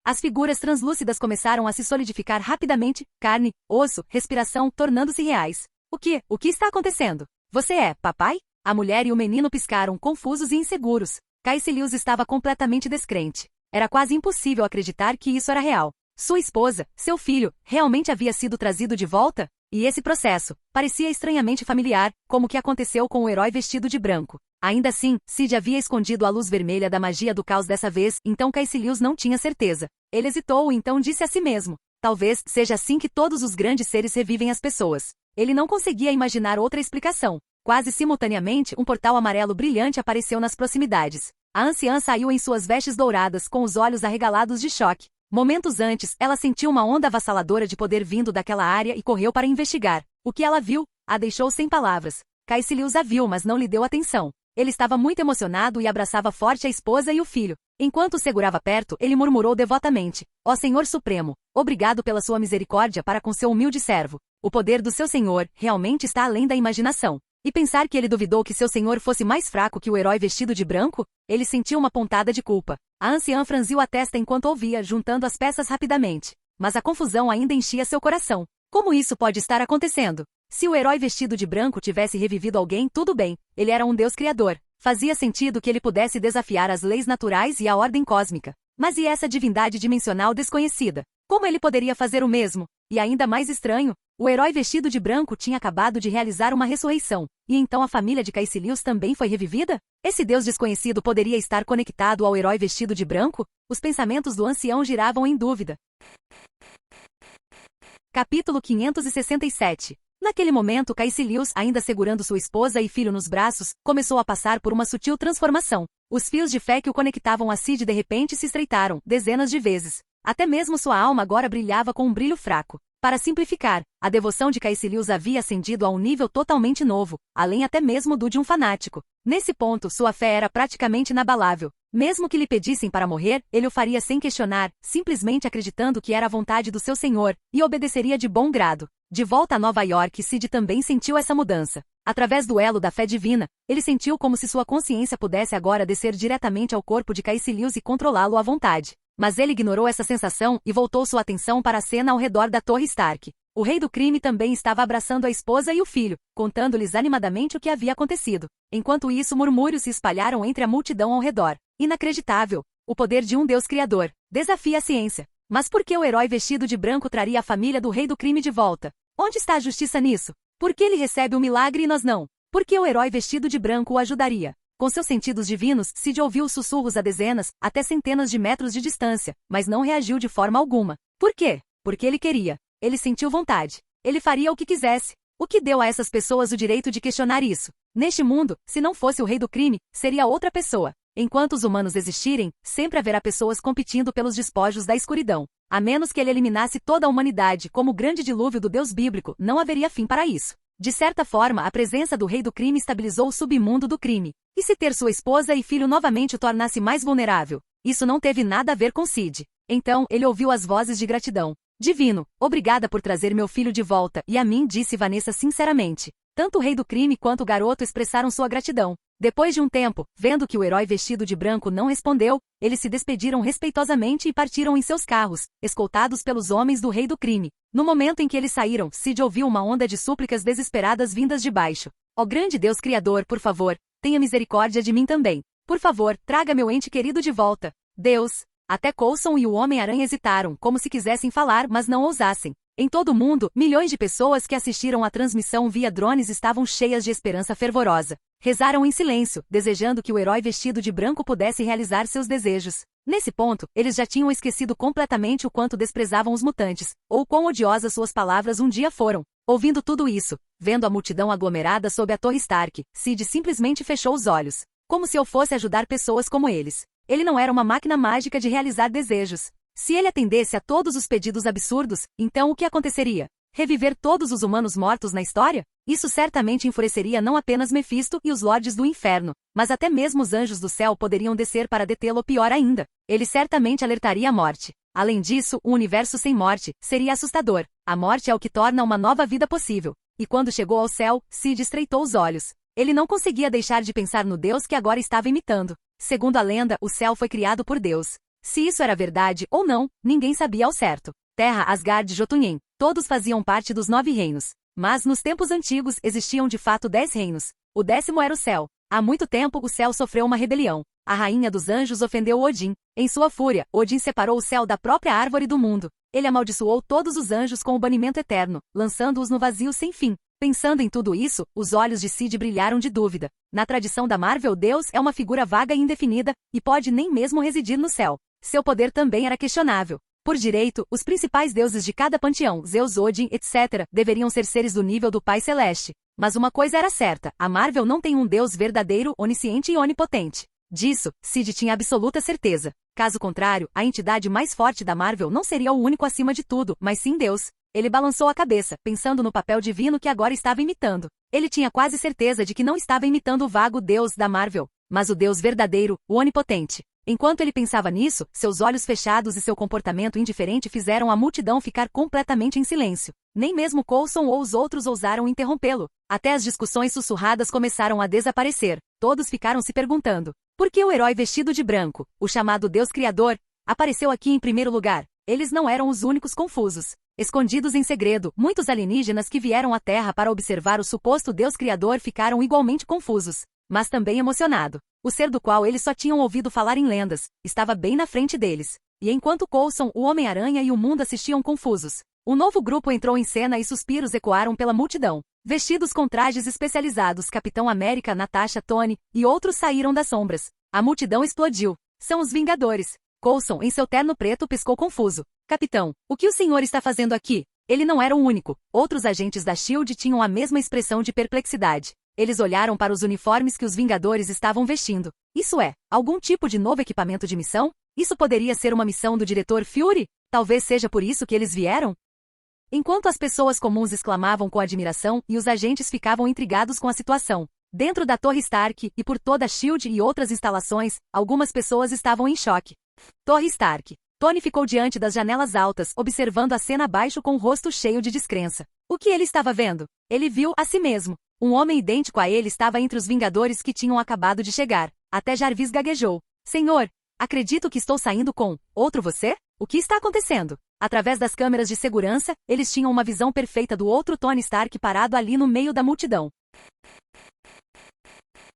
Speaker 2: As figuras translúcidas começaram a se solidificar rapidamente, carne, osso, respiração, tornando-se reais. O que está acontecendo? Você é, papai? A mulher e o menino piscaram, confusos e inseguros. Caecilius estava completamente descrente. Era quase impossível acreditar que isso era real. Sua esposa, seu filho, realmente havia sido trazido de volta? E esse processo parecia estranhamente familiar, como o que aconteceu com o herói vestido de branco. Ainda assim, Cid havia escondido a luz vermelha da magia do caos dessa vez, então Caecilius não tinha certeza. Ele hesitou e então disse a si mesmo. Talvez seja assim que todos os grandes seres revivem as pessoas. Ele não conseguia imaginar outra explicação. Quase simultaneamente, um portal amarelo brilhante apareceu nas proximidades. A anciã saiu em suas vestes douradas, com os olhos arregalados de choque. Momentos antes, ela sentiu uma onda avassaladora de poder vindo daquela área e correu para investigar. O que ela viu, a deixou sem palavras. Caecilius a viu, mas não lhe deu atenção. Ele estava muito emocionado e abraçava forte a esposa e o filho. Enquanto o segurava perto, ele murmurou devotamente. Ó Senhor Supremo, obrigado pela sua misericórdia para com seu humilde servo. O poder do seu Senhor realmente está além da imaginação. E pensar que ele duvidou que seu senhor fosse mais fraco que o herói vestido de branco? Ele sentiu uma pontada de culpa. A anciã franziu a testa enquanto ouvia, juntando as peças rapidamente. Mas a confusão ainda enchia seu coração. Como isso pode estar acontecendo? Se o herói vestido de branco tivesse revivido alguém, tudo bem. Ele era um deus criador. Fazia sentido que ele pudesse desafiar as leis naturais e a ordem cósmica. Mas e essa divindade dimensional desconhecida? Como ele poderia fazer o mesmo? E ainda mais estranho, o herói vestido de branco tinha acabado de realizar uma ressurreição. E então a família de Caecilius também foi revivida? Esse deus desconhecido poderia estar conectado ao herói vestido de branco? Os pensamentos do ancião giravam em dúvida. Capítulo 567. Naquele momento, Caecilius, ainda segurando sua esposa e filho nos braços, começou a passar por uma sutil transformação. Os fios de fé que o conectavam a Cid de repente se estreitaram, dezenas de vezes. Até mesmo sua alma agora brilhava com um brilho fraco. Para simplificar, a devoção de Caecilius havia ascendido a um nível totalmente novo, além até mesmo do de um fanático. Nesse ponto, sua fé era praticamente inabalável. Mesmo que lhe pedissem para morrer, ele o faria sem questionar, simplesmente acreditando que era a vontade do seu Senhor, e obedeceria de bom grado. De volta a Nova York, Sid também sentiu essa mudança. Através do elo da fé divina, ele sentiu como se sua consciência pudesse agora descer diretamente ao corpo de Caecilius e controlá-lo à vontade. Mas ele ignorou essa sensação e voltou sua atenção para a cena ao redor da Torre Stark. O rei do crime também estava abraçando a esposa e o filho, contando-lhes animadamente o que havia acontecido. Enquanto isso, murmúrios se espalharam entre a multidão ao redor. Inacreditável! O poder de um Deus criador. Desafia a ciência. Mas por que o herói vestido de branco traria a família do rei do crime de volta? Onde está a justiça nisso? Por que ele recebe o milagre e nós não? Por que o herói vestido de branco o ajudaria? Com seus sentidos divinos, Sid ouviu os sussurros a dezenas, até centenas de metros de distância, mas não reagiu de forma alguma. Por quê? Porque ele queria. Ele sentiu vontade. Ele faria o que quisesse. O que deu a essas pessoas o direito de questionar isso? Neste mundo, se não fosse o rei do crime, seria outra pessoa. Enquanto os humanos existirem, sempre haverá pessoas competindo pelos despojos da escuridão. A menos que ele eliminasse toda a humanidade, como o grande dilúvio do Deus bíblico, não haveria fim para isso. De certa forma, a presença do rei do crime estabilizou o submundo do crime. E se ter sua esposa e filho novamente o tornasse mais vulnerável? Isso não teve nada a ver com Sid. Então, ele ouviu as vozes de gratidão. Divino, obrigada por trazer meu filho de volta, e a mim, disse Vanessa sinceramente. Tanto o rei do crime quanto o garoto expressaram sua gratidão. Depois de um tempo, vendo que o herói vestido de branco não respondeu, eles se despediram respeitosamente e partiram em seus carros, escoltados pelos homens do rei do crime. No momento em que eles saíram, Sid ouviu uma onda de súplicas desesperadas vindas de baixo. Ó grande Deus Criador, por favor, tenha misericórdia de mim também. Por favor, traga meu ente querido de volta. Deus! Até Coulson e o Homem-Aranha hesitaram, como se quisessem falar, mas não ousassem. Em todo o mundo, milhões de pessoas que assistiram à transmissão via drones estavam cheias de esperança fervorosa. Rezaram em silêncio, desejando que o herói vestido de branco pudesse realizar seus desejos. Nesse ponto, eles já tinham esquecido completamente o quanto desprezavam os mutantes, ou quão odiosas suas palavras um dia foram. Ouvindo tudo isso, vendo a multidão aglomerada sob a Torre Stark, Sid simplesmente fechou os olhos. Como se eu fosse ajudar pessoas como eles. Ele não era uma máquina mágica de realizar desejos. Se ele atendesse a todos os pedidos absurdos, então o que aconteceria? Reviver todos os humanos mortos na história? Isso certamente enfureceria não apenas Mefisto e os lordes do inferno, mas até mesmo os anjos do céu poderiam descer para detê-lo. Pior ainda, ele certamente alertaria a morte. Além disso, um universo sem morte seria assustador. A morte é o que torna uma nova vida possível. E quando chegou ao céu, Sid estreitou os olhos. Ele não conseguia deixar de pensar no Deus que agora estava imitando. Segundo a lenda, o céu foi criado por Deus. Se isso era verdade ou não, ninguém sabia ao certo. Terra, Asgard e Jotunheim, todos faziam parte dos 9 reinos. Mas nos tempos antigos existiam de fato 10 reinos. O 10º era o céu. Há muito tempo o céu sofreu uma rebelião. A rainha dos anjos ofendeu Odin. Em sua fúria, Odin separou o céu da própria árvore do mundo. Ele amaldiçoou todos os anjos com o banimento eterno, lançando-os no vazio sem fim. Pensando em tudo isso, os olhos de Sid brilharam de dúvida. Na tradição da Marvel, Deus é uma figura vaga e indefinida, e pode nem mesmo residir no céu. Seu poder também era questionável. Por direito, os principais deuses de cada panteão, Zeus, Odin, etc., deveriam ser seres do nível do Pai Celeste. Mas uma coisa era certa, a Marvel não tem um Deus verdadeiro, onisciente e onipotente. Disso, Sid tinha absoluta certeza. Caso contrário, a entidade mais forte da Marvel não seria o único acima de tudo, mas sim Deus. Ele balançou a cabeça, pensando no papel divino que agora estava imitando. Ele tinha quase certeza de que não estava imitando o vago Deus da Marvel, mas o Deus verdadeiro, o onipotente. Enquanto ele pensava nisso, seus olhos fechados e seu comportamento indiferente fizeram a multidão ficar completamente em silêncio. Nem mesmo Coulson ou os outros ousaram interrompê-lo. Até as discussões sussurradas começaram a desaparecer. Todos ficaram se perguntando: por que o herói vestido de branco, o chamado Deus Criador, apareceu aqui em primeiro lugar? Eles não eram os únicos confusos. Escondidos em segredo, muitos alienígenas que vieram à Terra para observar o suposto Deus Criador ficaram igualmente confusos, mas também emocionado. O ser do qual eles só tinham ouvido falar em lendas, estava bem na frente deles. E enquanto Coulson, o Homem-Aranha e o mundo assistiam confusos, um novo grupo entrou em cena e suspiros ecoaram pela multidão. Vestidos com trajes especializados, Capitão América, Natasha, Tony e outros saíram das sombras. A multidão explodiu. São os Vingadores. Coulson, em seu terno preto, piscou confuso. Capitão, o que o senhor está fazendo aqui? Ele não era o único. Outros agentes da SHIELD tinham a mesma expressão de perplexidade. Eles olharam para os uniformes que os Vingadores estavam vestindo. Isso é, algum tipo de novo equipamento de missão? Isso poderia ser uma missão do diretor Fury? Talvez seja por isso que eles vieram? Enquanto as pessoas comuns exclamavam com admiração e os agentes ficavam intrigados com a situação. Dentro da Torre Stark e por toda a SHIELD e outras instalações, algumas pessoas estavam em choque. Torre Stark. Tony ficou diante das janelas altas, observando a cena abaixo com o rosto cheio de descrença. O que ele estava vendo? Ele viu a si mesmo. Um homem idêntico a ele estava entre os Vingadores que tinham acabado de chegar. Até Jarvis gaguejou. Senhor, acredito que estou saindo com outro você? O que está acontecendo? Através das câmeras de segurança, eles tinham uma visão perfeita do outro Tony Stark parado ali no meio da multidão.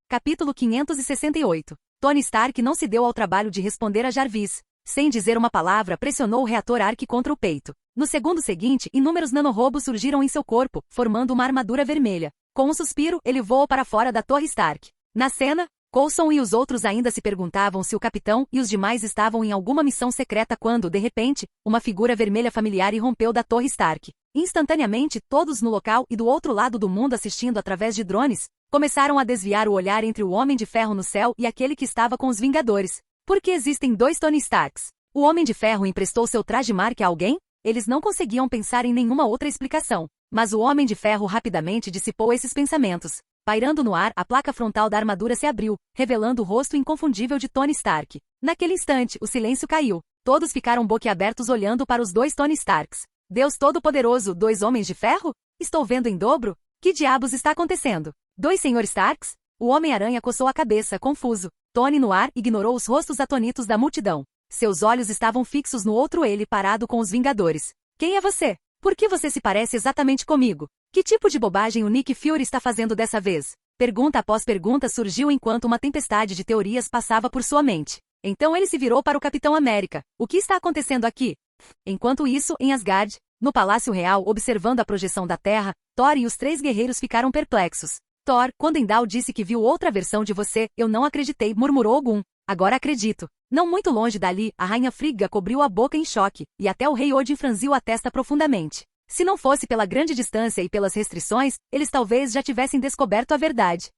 Speaker 2: Capítulo 568. Tony Stark não se deu ao trabalho de responder a Jarvis. Sem dizer uma palavra, pressionou o reator Arc contra o peito. No segundo seguinte, inúmeros nanorobos surgiram em seu corpo, formando uma armadura vermelha. Com um suspiro, ele voou para fora da Torre Stark. Na cena, Coulson e os outros ainda se perguntavam se o capitão e os demais estavam em alguma missão secreta quando, de repente, uma figura vermelha familiar irrompeu da Torre Stark. Instantaneamente, todos no local e do outro lado do mundo assistindo através de drones, começaram a desviar o olhar entre o Homem de Ferro no céu e aquele que estava com os Vingadores. Por que existem dois Tony Starks? O Homem de Ferro emprestou seu traje Mark a alguém? Eles não conseguiam pensar em nenhuma outra explicação. Mas o Homem de Ferro rapidamente dissipou esses pensamentos. Pairando no ar, a placa frontal da armadura se abriu, revelando o rosto inconfundível de Tony Stark. Naquele instante, o silêncio caiu. Todos ficaram boquiabertos olhando para os dois Tony Starks. Deus Todo-Poderoso, dois Homens de Ferro? Estou vendo em dobro? Que diabos está acontecendo? Dois Sr. Starks? O Homem-Aranha coçou a cabeça, confuso. Tony no ar ignorou os rostos atônitos da multidão. Seus olhos estavam fixos no outro ele parado com os Vingadores. Quem é você? Por que você se parece exatamente comigo? Que tipo de bobagem o Nick Fury está fazendo dessa vez? Pergunta após pergunta surgiu enquanto uma tempestade de teorias passava por sua mente. Então ele se virou para o Capitão América. O que está acontecendo aqui? Enquanto isso, em Asgard, no Palácio Real, observando a projeção da Terra, Thor e os três guerreiros ficaram perplexos. Thor, quando Heimdall disse que viu outra versão de você, eu não acreditei, murmurou Ogun. Agora acredito. Não muito longe dali, a rainha Frigga cobriu a boca em choque, e até o rei Odin franziu a testa profundamente. Se não fosse pela grande distância e pelas restrições, eles talvez já tivessem descoberto a verdade.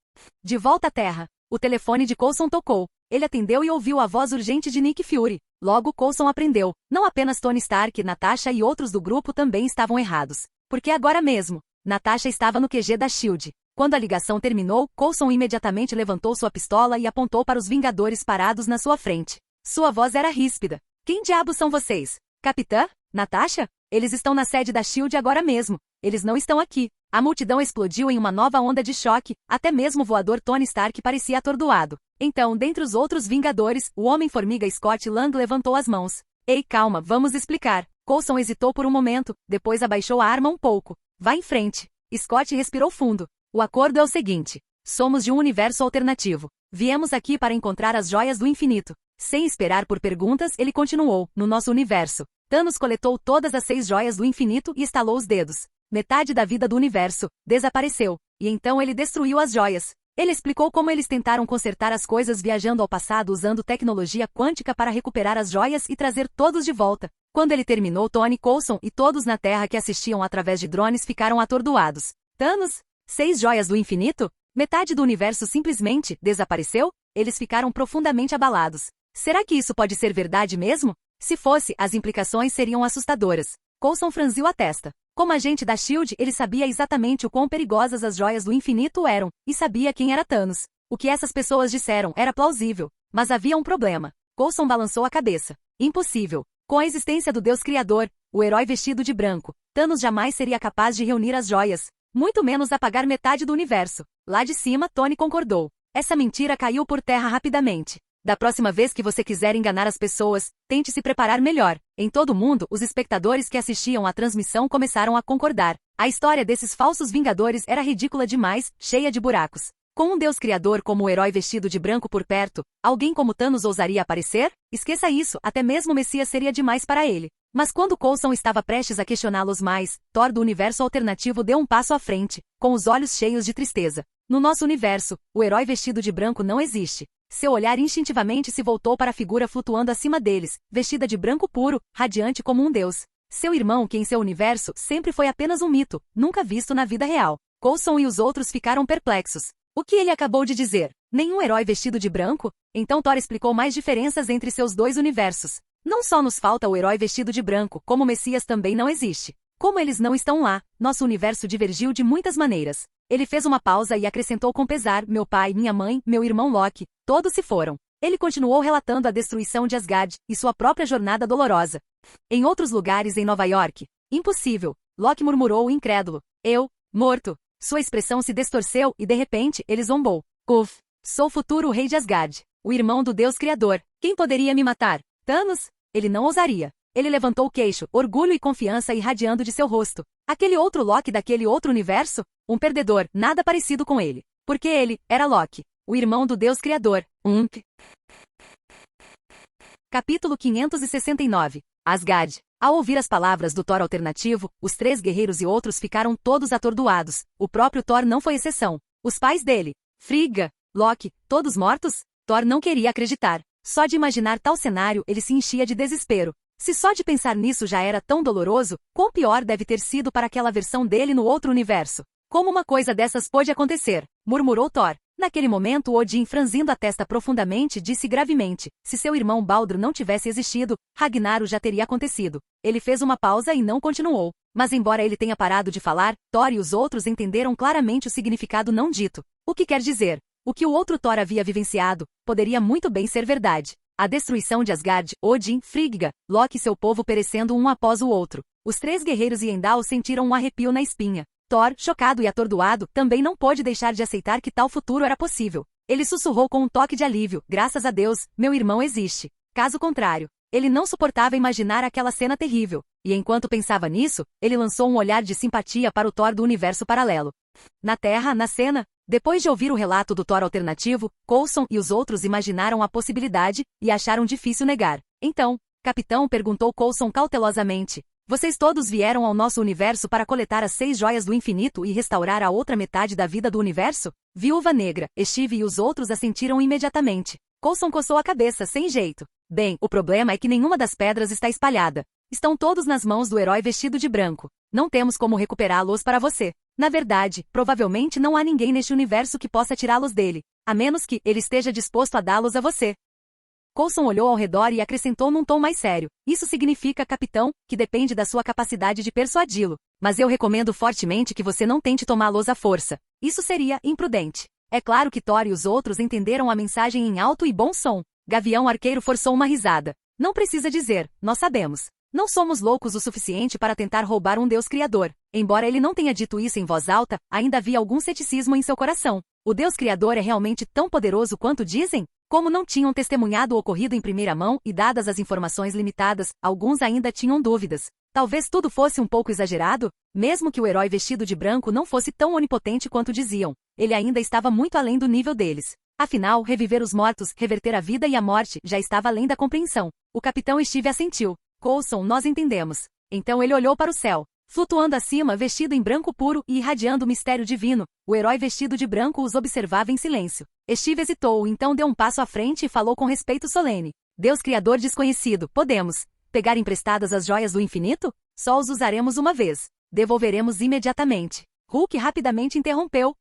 Speaker 2: De volta à Terra, o telefone de Coulson tocou. Ele atendeu e ouviu a voz urgente de Nick Fury. Logo Coulson aprendeu. Não apenas Tony Stark, Natasha e outros do grupo também estavam errados. Porque agora mesmo, Natasha estava no QG da SHIELD. Quando a ligação terminou, Coulson imediatamente levantou sua pistola e apontou para os Vingadores parados na sua frente. Sua voz era ríspida. Quem diabos são vocês? Capitã? Natasha? Eles estão na sede da SHIELD agora mesmo. Eles não estão aqui. A multidão explodiu em uma nova onda de choque, até mesmo o voador Tony Stark parecia atordoado. Então, dentre os outros Vingadores, o Homem-Formiga Scott Lang levantou as mãos. Ei, calma, vamos explicar. Coulson hesitou por um momento, depois abaixou a arma um pouco. Vá em frente. Scott respirou fundo. O acordo é o seguinte. Somos de um universo alternativo. Viemos aqui para encontrar as joias do infinito. Sem esperar por perguntas, ele continuou. No nosso universo, Thanos coletou todas as 6 joias do infinito e estalou os dedos. Metade da vida do universo desapareceu. E então ele destruiu as joias. Ele explicou como eles tentaram consertar as coisas viajando ao passado usando tecnologia quântica para recuperar as joias e trazer todos de volta. Quando ele terminou, Tony, Coulson e todos na Terra que assistiam através de drones ficaram atordoados. Thanos? 6 joias do infinito? Metade do universo simplesmente desapareceu? Eles ficaram profundamente abalados. Será que isso pode ser verdade mesmo? Se fosse, as implicações seriam assustadoras. Coulson franziu a testa. Como agente da SHIELD, ele sabia exatamente o quão perigosas as joias do infinito eram, e sabia quem era Thanos. O que essas pessoas disseram era plausível, mas havia um problema. Coulson balançou a cabeça. Impossível. Com a existência do Deus Criador, o herói vestido de branco, Thanos jamais seria capaz de reunir as joias. Muito menos apagar metade do universo. Lá de cima, Tony concordou. Essa mentira caiu por terra rapidamente. Da próxima vez que você quiser enganar as pessoas, tente se preparar melhor. Em todo o mundo, os espectadores que assistiam à transmissão começaram a concordar. A história desses falsos vingadores era ridícula demais, cheia de buracos. Com um Deus criador como o herói vestido de branco por perto, alguém como Thanos ousaria aparecer? Esqueça isso, até mesmo o Messias seria demais para ele. Mas quando Coulson estava prestes a questioná-los mais, Thor do universo alternativo deu um passo à frente, com os olhos cheios de tristeza. No nosso universo, o herói vestido de branco não existe. Seu olhar instintivamente se voltou para a figura flutuando acima deles, vestida de branco puro, radiante como um deus. Seu irmão, que em seu universo sempre foi apenas um mito, nunca visto na vida real. Coulson e os outros ficaram perplexos. O que ele acabou de dizer? Nenhum herói vestido de branco? Então Thor explicou mais diferenças entre seus dois universos. Não só nos falta o herói vestido de branco, como o Messias também não existe. Como eles não estão lá, nosso universo divergiu de muitas maneiras. Ele fez uma pausa e acrescentou com pesar: meu pai, minha mãe, meu irmão Loki, todos se foram. Ele continuou relatando a destruição de Asgard e sua própria jornada dolorosa. Em outros lugares em Nova York. Impossível. Loki murmurou incrédulo. Eu, morto. Sua expressão se distorceu e de repente ele zombou. Uf, sou futuro rei de Asgard. O irmão do Deus Criador. Quem poderia me matar? Thanos? Ele não ousaria. Ele levantou o queixo, orgulho e confiança irradiando de seu rosto. Aquele outro Loki daquele outro universo? Um perdedor, nada parecido com ele. Porque ele era Loki, o irmão do Deus Criador. Capítulo 569. Asgard. Ao ouvir as palavras do Thor alternativo, os 3 guerreiros e outros ficaram todos atordoados. O próprio Thor não foi exceção. Os pais dele, Frigga, Loki, todos mortos? Thor não queria acreditar. Só de imaginar tal cenário ele se enchia de desespero. Se só de pensar nisso já era tão doloroso, quão pior deve ter sido para aquela versão dele no outro universo. Como uma coisa dessas pôde acontecer? Murmurou Thor. Naquele momento Odin, franzindo a testa profundamente, disse gravemente: se seu irmão Baldur não tivesse existido, Ragnarok já teria acontecido. Ele fez uma pausa e não continuou. Mas embora ele tenha parado de falar, Thor e os outros entenderam claramente o significado não dito. O que quer dizer? O que o outro Thor havia vivenciado, poderia muito bem ser verdade. A destruição de Asgard, Odin, Frigga, Loki e seu povo perecendo um após o outro. Os 3 guerreiros e Heimdall sentiram um arrepio na espinha. Thor, chocado e atordoado, também não pôde deixar de aceitar que tal futuro era possível. Ele sussurrou com um toque de alívio: graças a Deus, meu irmão existe. Caso contrário, ele não suportava imaginar aquela cena terrível. E enquanto pensava nisso, ele lançou um olhar de simpatia para o Thor do universo paralelo. Na Terra, na cena, depois de ouvir o relato do Thor alternativo, Coulson e os outros imaginaram a possibilidade e acharam difícil negar. Então, capitão, perguntou Coulson cautelosamente: vocês todos vieram ao nosso universo para coletar as 6 joias do infinito e restaurar a outra metade da vida do universo? Viúva Negra, Steve e os outros assentiram imediatamente. Coulson coçou a cabeça sem jeito. Bem, o problema é que nenhuma das pedras está espalhada. Estão todos nas mãos do herói vestido de branco. Não temos como recuperá-los para você. Na verdade, provavelmente não há ninguém neste universo que possa tirá-los dele, a menos que ele esteja disposto a dá-los a você. Coulson olhou ao redor e acrescentou num tom mais sério: isso significa, capitão, que depende da sua capacidade de persuadi-lo. Mas eu recomendo fortemente que você não tente tomá-los à força. Isso seria imprudente. É claro que Thor e os outros entenderam a mensagem em alto e bom som. Gavião Arqueiro forçou uma risada. Não precisa dizer, nós sabemos. Não somos loucos o suficiente para tentar roubar um Deus Criador. Embora ele não tenha dito isso em voz alta, ainda havia algum ceticismo em seu coração. O Deus Criador é realmente tão poderoso quanto dizem? Como não tinham testemunhado o ocorrido em primeira mão e dadas as informações limitadas, alguns ainda tinham dúvidas. Talvez tudo fosse um pouco exagerado? Mesmo que o herói vestido de branco não fosse tão onipotente quanto diziam, ele ainda estava muito além do nível deles. Afinal, reviver os mortos, reverter a vida e a morte, já estava além da compreensão. O capitão Steve assentiu. Coulson, nós entendemos. Então ele olhou para o céu. Flutuando acima, vestido em branco puro e irradiando o mistério divino, o herói vestido de branco os observava em silêncio. Steve hesitou, então deu um passo à frente e falou com respeito solene: Deus Criador desconhecido, podemos pegar emprestadas as joias do infinito? Só os usaremos uma vez. Devolveremos imediatamente. Hulk rapidamente interrompeu: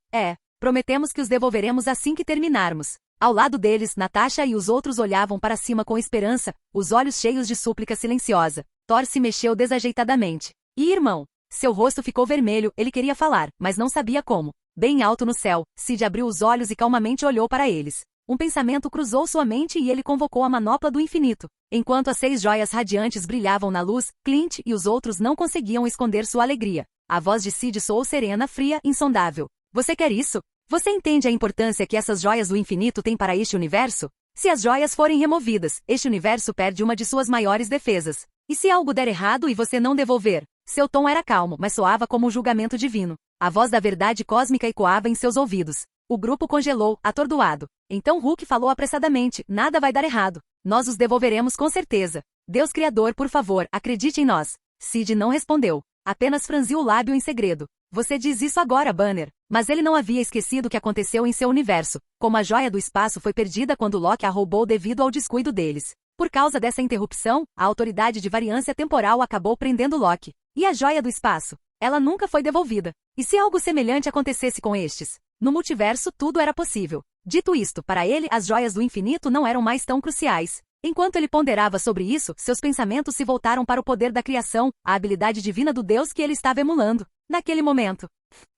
Speaker 2: prometemos que os devolveremos assim que terminarmos. Ao lado deles, Natasha e os outros olhavam para cima com esperança, os olhos cheios de súplica silenciosa. Thor se mexeu desajeitadamente. E irmão? Seu rosto ficou vermelho, ele queria falar, mas não sabia como. Bem alto no céu, Sid abriu os olhos e calmamente olhou para eles. Um pensamento cruzou sua mente e ele convocou a manopla do infinito. Enquanto as 6 joias radiantes brilhavam na luz, Clint e os outros não conseguiam esconder sua alegria. A voz de Sid soou serena, fria, insondável. Você quer isso? Você entende a importância que essas joias do infinito têm para este universo? Se as joias forem removidas, este universo perde uma de suas maiores defesas. E se algo der errado e você não devolver? Seu tom era calmo, mas soava como um julgamento divino. A voz da verdade cósmica ecoava em seus ouvidos. O grupo congelou, atordoado. Então Hulk falou apressadamente: nada vai dar errado. Nós os devolveremos com certeza. Deus Criador, por favor, acredite em nós. Sid não respondeu. Apenas franziu o lábio em segredo. Você diz isso agora, Banner. Mas ele não havia esquecido o que aconteceu em seu universo, como a joia do espaço foi perdida quando Loki a roubou devido ao descuido deles. Por causa dessa interrupção, a autoridade de variância temporal acabou prendendo Loki. E a joia do espaço? Ela nunca foi devolvida. E se algo semelhante acontecesse com estes? No multiverso tudo era possível. Dito isto, para ele as joias do infinito não eram mais tão cruciais. Enquanto ele ponderava sobre isso, seus pensamentos se voltaram para o poder da criação, a habilidade divina do Deus que ele estava emulando. Naquele momento,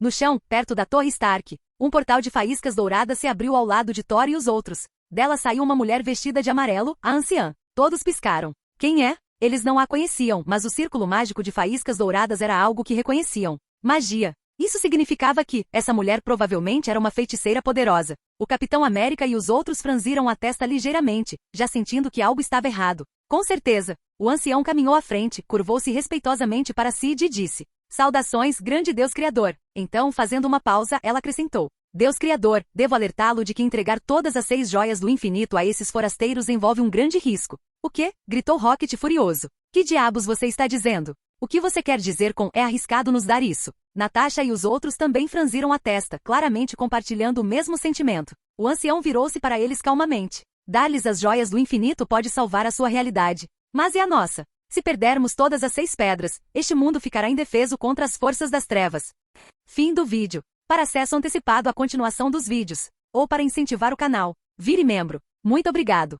Speaker 2: no chão, perto da Torre Stark, um portal de faíscas douradas se abriu ao lado de Thor e os outros. Dela saiu uma mulher vestida de amarelo, a anciã. Todos piscaram. Quem é? Eles não a conheciam, mas o círculo mágico de faíscas douradas era algo que reconheciam. Magia. Isso significava que essa mulher provavelmente era uma feiticeira poderosa. O Capitão América e os outros franziram a testa ligeiramente, já sentindo que algo estava errado. Com certeza. O ancião caminhou à frente, curvou-se respeitosamente para Sid e disse: "Saudações, grande Deus Criador." Então, fazendo uma pausa, ela acrescentou: "Deus Criador, devo alertá-lo de que entregar todas as 6 joias do infinito a esses forasteiros envolve um grande risco." "O quê?" gritou Rocket furioso. "Que diabos você está dizendo? O que você quer dizer com 'é arriscado nos dar isso'?" Natasha e os outros também franziram a testa, claramente compartilhando o mesmo sentimento. O ancião virou-se para eles calmamente. "Dar-lhes as joias do infinito pode salvar a sua realidade. Mas e a nossa? Se perdermos todas as 6 pedras, este mundo ficará indefeso contra as forças das trevas." Fim do vídeo. Para acesso antecipado à continuação dos vídeos, ou para incentivar o canal, vire membro. Muito obrigado.